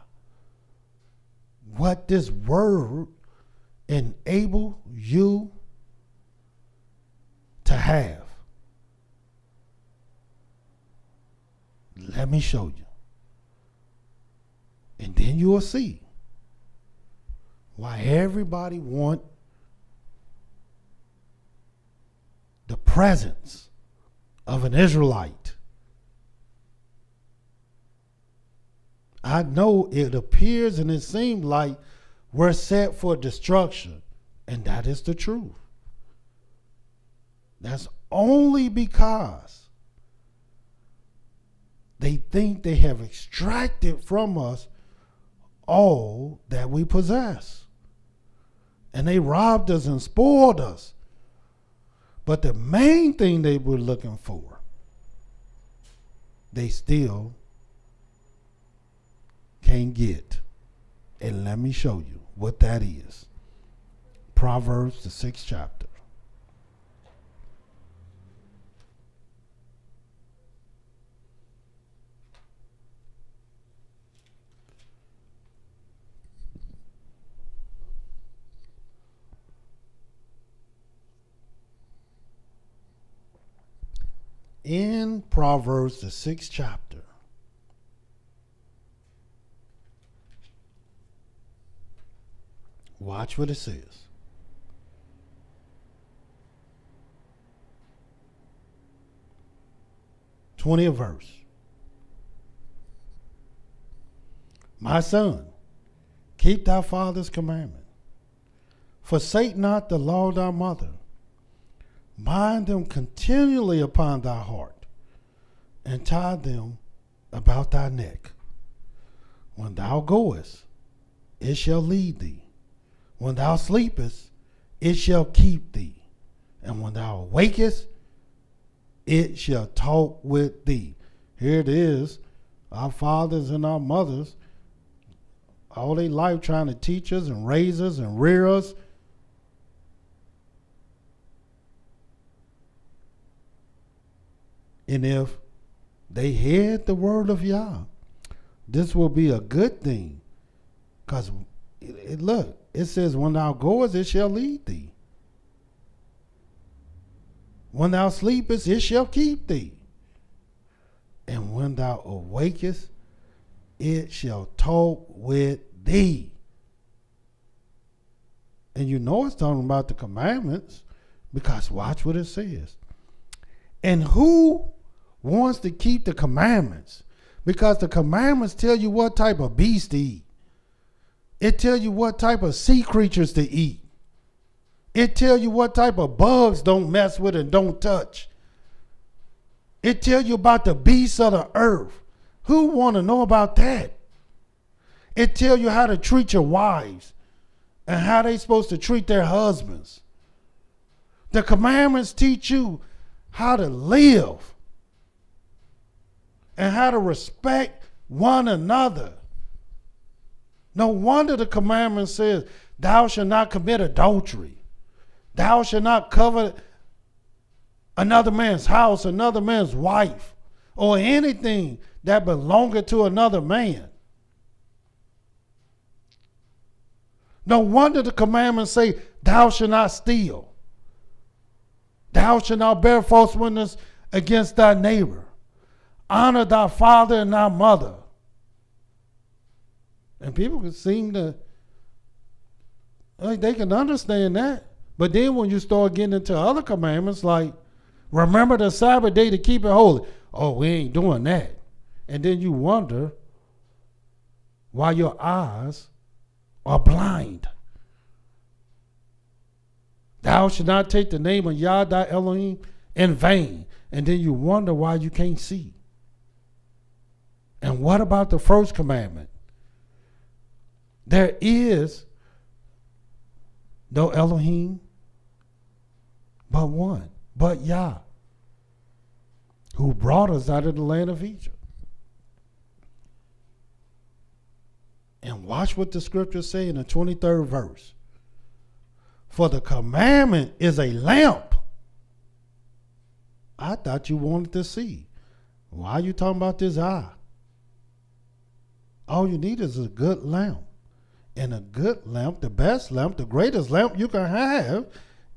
what this word enable you to have. Let me show you. And then you will see why everybody want the presence of an Israelite. I know it appears and it seems like we're set for destruction, and that is the truth. That's only because they think they have extracted from us all that we possess. And they robbed us and spoiled us. But the main thing they were looking for, they still can't get. And let me show you what that is. Proverbs, the 6th chapter. In Proverbs, the 6th chapter, watch what it says. '20th verse. My son, keep thy father's commandment. Forsake not the law of thy mother. Bind them continually upon thy heart, and tie them about thy neck. When thou goest, it shall lead thee. When thou sleepest, it shall keep thee. And when thou awakest, it shall talk with thee. Here it is. Our fathers and our mothers all their life trying to teach us and raise us and rear us. And if they hear the word of Yah, this will be a good thing. Because, look, it says, when thou goest, it shall lead thee. When thou sleepest, it shall keep thee. And when thou awakest, it shall talk with thee. And you know it's talking about the commandments, because watch what it says. And who wants to keep the commandments? Because the commandments tell you what type of beast to eat. It tell you what type of sea creatures to eat. It tell you what type of bugs don't mess with and don't touch. It tell you about the beasts of the earth. Who want to know about that? It tell you how to treat your wives and how they supposed to treat their husbands. The commandments teach you how to live and how to respect one another. No wonder the commandment says, thou shalt not commit adultery. Thou shalt not covet another man's house, another man's wife, or anything that belongeth to another man. No wonder the commandments say, thou shalt not steal. Thou shalt not bear false witness against thy neighbor. Honor thy father and thy mother. And people can seem to, they can understand that. But then when you start getting into other commandments, like, remember the Sabbath day to keep it holy. Oh, we ain't doing that. And then you wonder why your eyes are blind. Thou shalt not take the name of Yah thy Elohim in vain. And then you wonder why you can't see. And what about the first commandment? There is no Elohim but one, but Yah, who brought us out of the land of Egypt. And watch what the scriptures say in the 23rd verse. For the commandment is a lamp. I thought you wanted to see. Why are you talking about this eye? All you need is a good lamp. And a good lamp, the best lamp, the greatest lamp you can have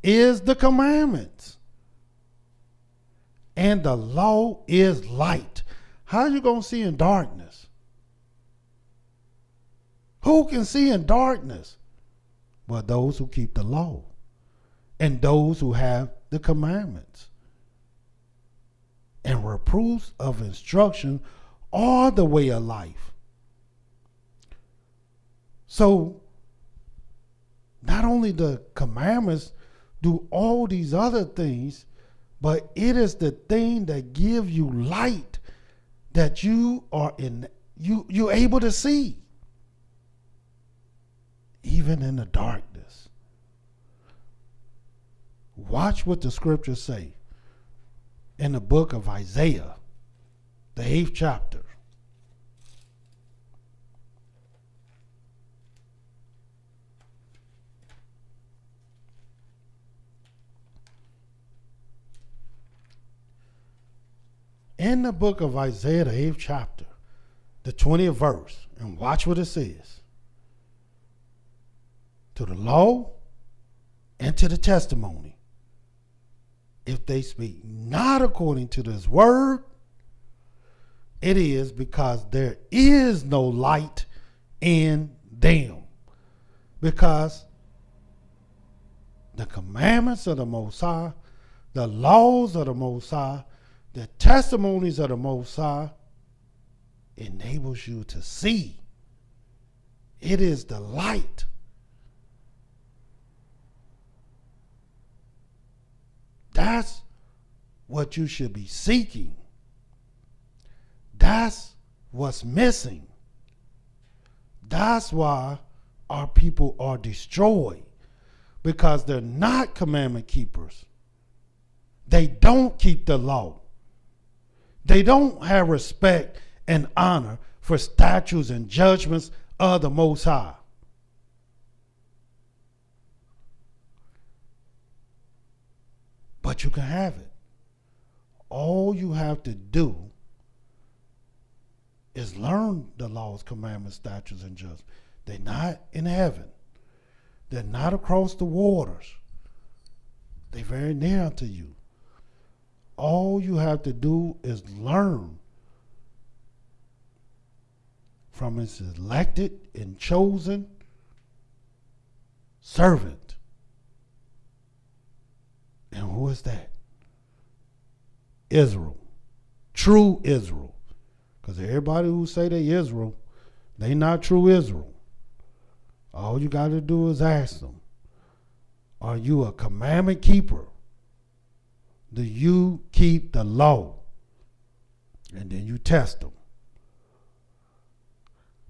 is the commandments. And the law is light. How are you going to see in darkness? Who can see in darkness? Well, those who keep the law and those who have the commandments. And reproofs of instruction are the way of life. So, not only the commandments do all these other things, but it is the thing that gives you light that you are you're able to see, even in the darkness. Watch what the scriptures say in the book of Isaiah, the 8th chapter. In the book of Isaiah, the 8th chapter, the 20th verse, and watch what it says. To the law and to the testimony, if they speak not according to this word, it is because there is no light in them. Because the commandments of the Most High, the laws of the Most High, the testimonies of the Most High enables you to see. It is the light. That's what you should be seeking. That's what's missing. That's why our people are destroyed, because they're not commandment keepers. They don't keep the law. They don't have respect and honor for statutes and judgments of the Most High. But you can have it. All you have to do is learn the laws, commandments, statutes, and judgments. They're not in heaven. They're not across the waters. They're very near unto you. All you have to do is learn from his elected and chosen servant. And who is that? Israel. True Israel. Because everybody who say they Israel, they not true Israel. All you got to do is ask them, are you a commandment keeper? Do you keep the law? And then you test them.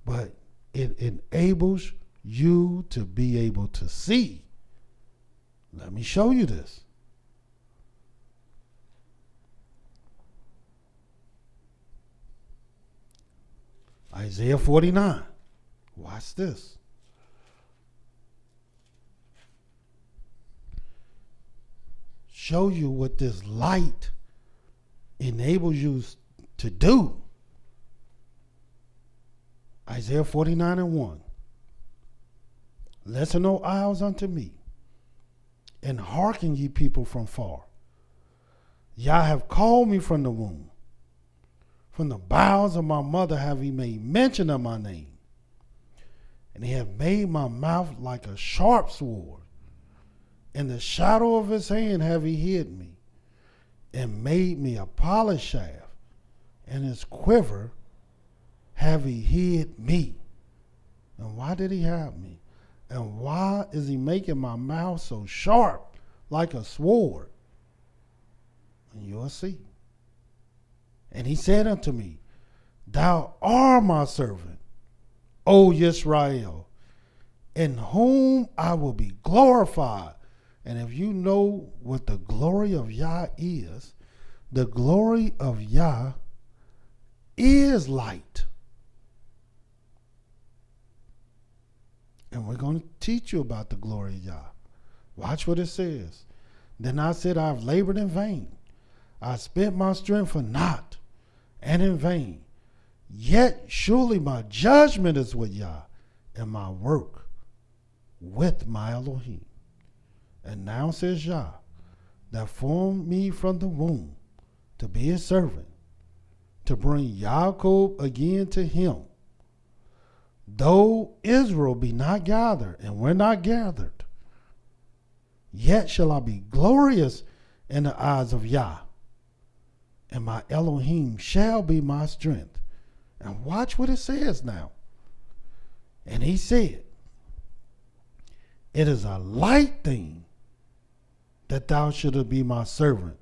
But it enables you to be able to see. Let me show you this. Isaiah 49. Watch this. Show you what this light enables you to do. Isaiah 49:1. Listen, O isles, unto me, and hearken, ye people from far. Yah have called me from the womb. From the bowels of my mother have he made mention of my name. And he have made my mouth like a sharp sword. In the shadow of his hand have he hid me, and made me a polished shaft. In his quiver have he hid me. And why did he hide me? And why is he making my mouth so sharp like a sword? And you'll see. And he said unto me, thou art my servant, O YisraEL, in whom I will be glorified. And if you know what the glory of Yah is, the glory of Yah is light. And we're going to teach you about the glory of Yah. Watch what it says. Then I said, I've labored in vain. I spent my strength for naught and in vain. Yet surely my judgment is with Yah, and my work with my Elohim. And now says Yah, that formed me from the womb to be his servant, to bring Yaakov again to him. Though Israel be not gathered, and we're not gathered, yet shall I be glorious in the eyes of Yah, and my Elohim shall be my strength. And watch what it says now. And he said, it is a light thing that thou shouldest be my servant,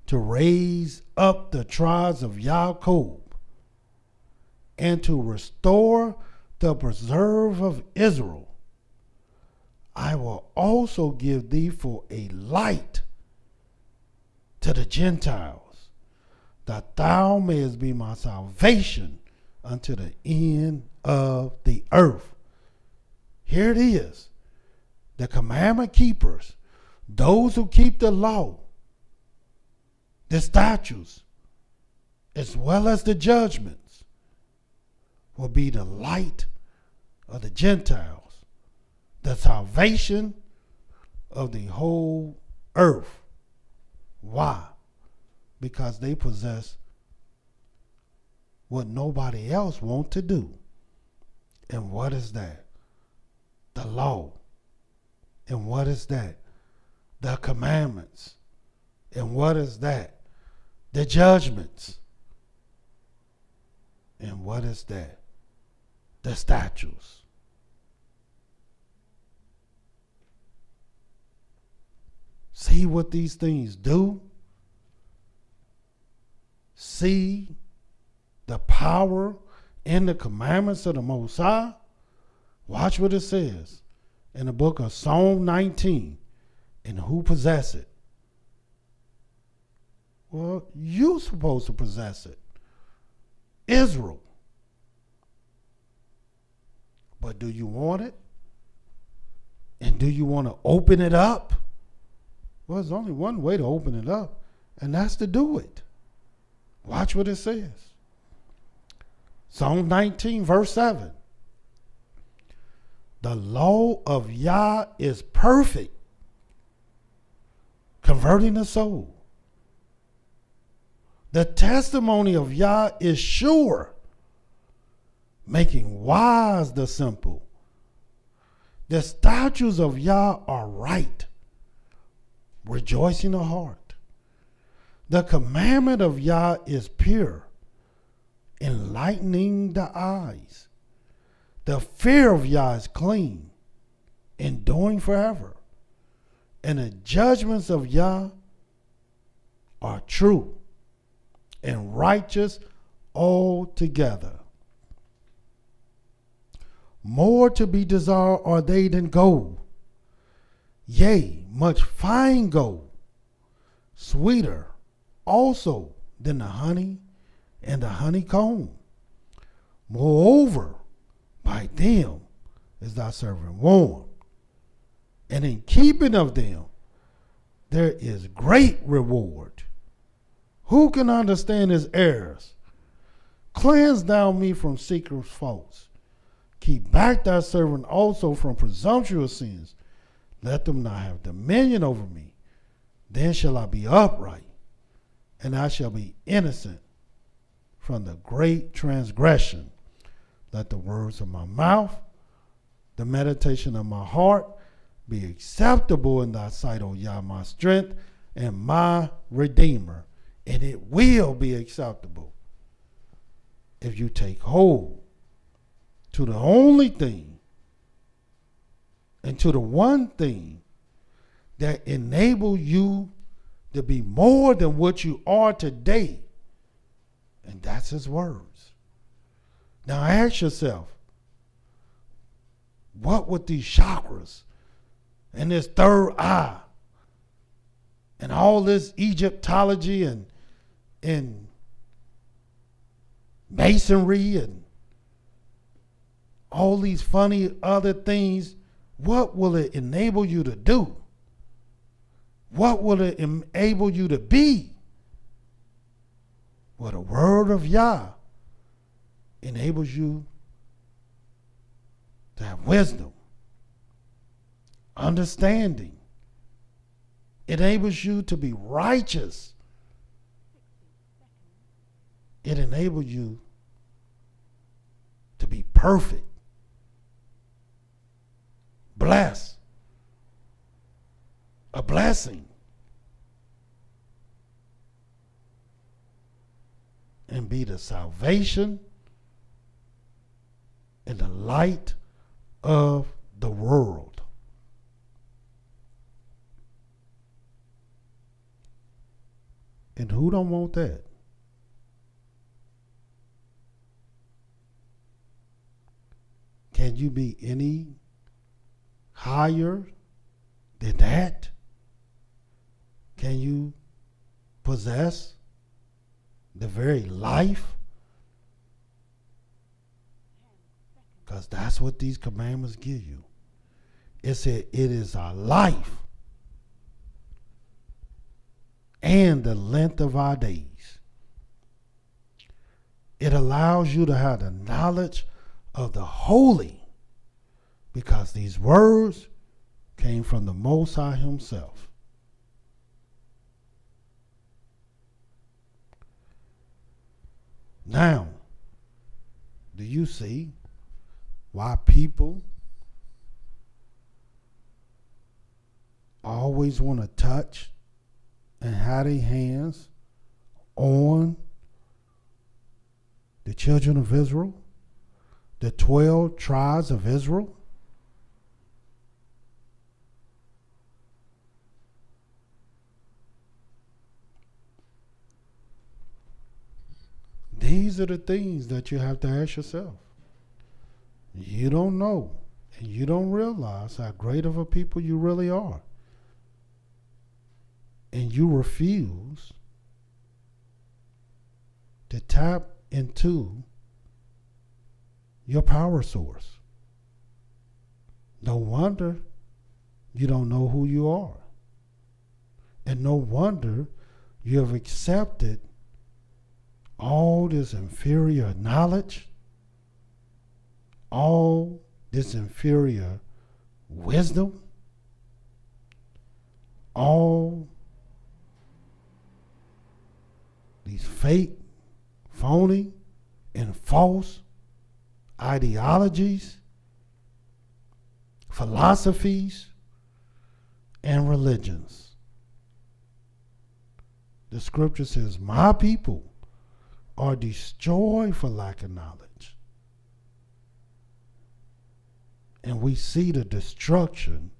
to raise up the tribes of Yaakov, and to restore the preserve of Israel. I will also give thee for a light to the Gentiles, that thou mayest be my salvation unto the end of the earth. Here it is. The commandment keepers, those who keep the law, the statutes, as well as the judgments, will be the light of the Gentiles, the salvation of the whole earth. Why? Because they possess what nobody else wants to do. And what is that? The law. And what is that? The commandments. And what is that? The judgments. And what is that? The statutes. See what these things do? See the power in the commandments of the Most High? Watch what it says in the book of Psalm 19. And who possess it? Well, you're supposed to possess it. Israel. But do you want it? And do you want to open it up? Well, there's only one way to open it up, and that's to do it. Watch what it says. Psalm 19, verse 7. The law of Yah is perfect, converting the soul. The testimony of Yah is sure, making wise the simple. The statutes of Yah are right, rejoicing the heart. The commandment of Yah is pure, enlightening the eyes. The fear of Yah is clean, enduring forever. And the judgments of Yah are true and righteous altogether. More to be desired are they than gold, yea, much fine gold, sweeter also than the honey and the honeycomb. Moreover, by them is thy servant warned, and in keeping of them there is great reward. Who can understand his errors? Cleanse thou me from secret faults. Keep back thy servant also from presumptuous sins. Let them not have dominion over me. Then shall I be upright, and I shall be innocent from the great transgression. Let the words of my mouth, the meditation of my heart, be acceptable in thy sight, O Yah, my strength and my Redeemer. And it will be acceptable if you take hold to the only thing and to the one thing that enable you to be more than what you are today. And that's his words. Now ask yourself, what would these chakras and this third eye and all this Egyptology and masonry and all these funny other things, what will it enable you to do? What will it enable you to be? Well, the word of Yah enables you to have wisdom, understanding. It enables you to be righteous. It enables you to be perfect, blessed, a blessing, and be the salvation and the light of the world. And who don't want that? Can you be any higher than that? Can you possess the very life? Because that's what these commandments give you. It said it is our life and the length of our days. It allows you to have the knowledge of the holy, because these words came from the Most High himself. Now, do you see why people always want to touch and have their hands on the children of Israel, the 12 tribes of Israel? These are the things that you have to ask yourself. You don't know, and you don't realize how great of a people you really are. And you refuse to tap into your power source. No wonder you don't know who you are. And no wonder you have accepted all this inferior knowledge, all this inferior wisdom, all these fake, phony, and false ideologies, philosophies, and religions. The scripture says, my people are destroyed for lack of knowledge. And we see the destruction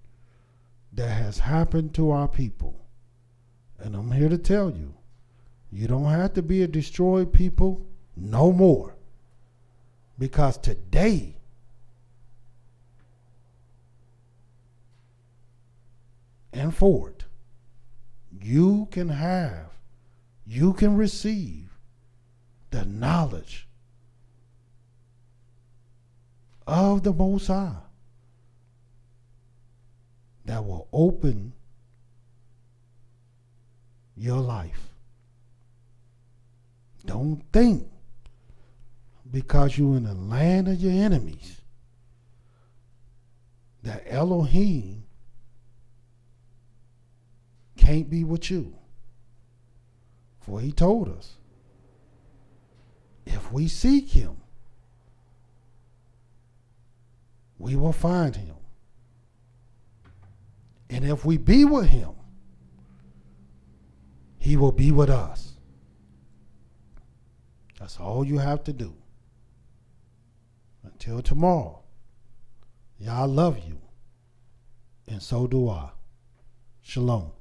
that has happened to our people. And I'm here to tell you, you don't have to be a destroyed people no more. Because today, and forward, you can receive the knowledge of the Most High that will open your life. Don't think because you're in the land of your enemies that Elohim can't be with you. For he told us, if we seek him, we will find him. And if we be with him, he will be with us. That's all you have to do. Until tomorrow, Yah love you, and so do I. Shalom.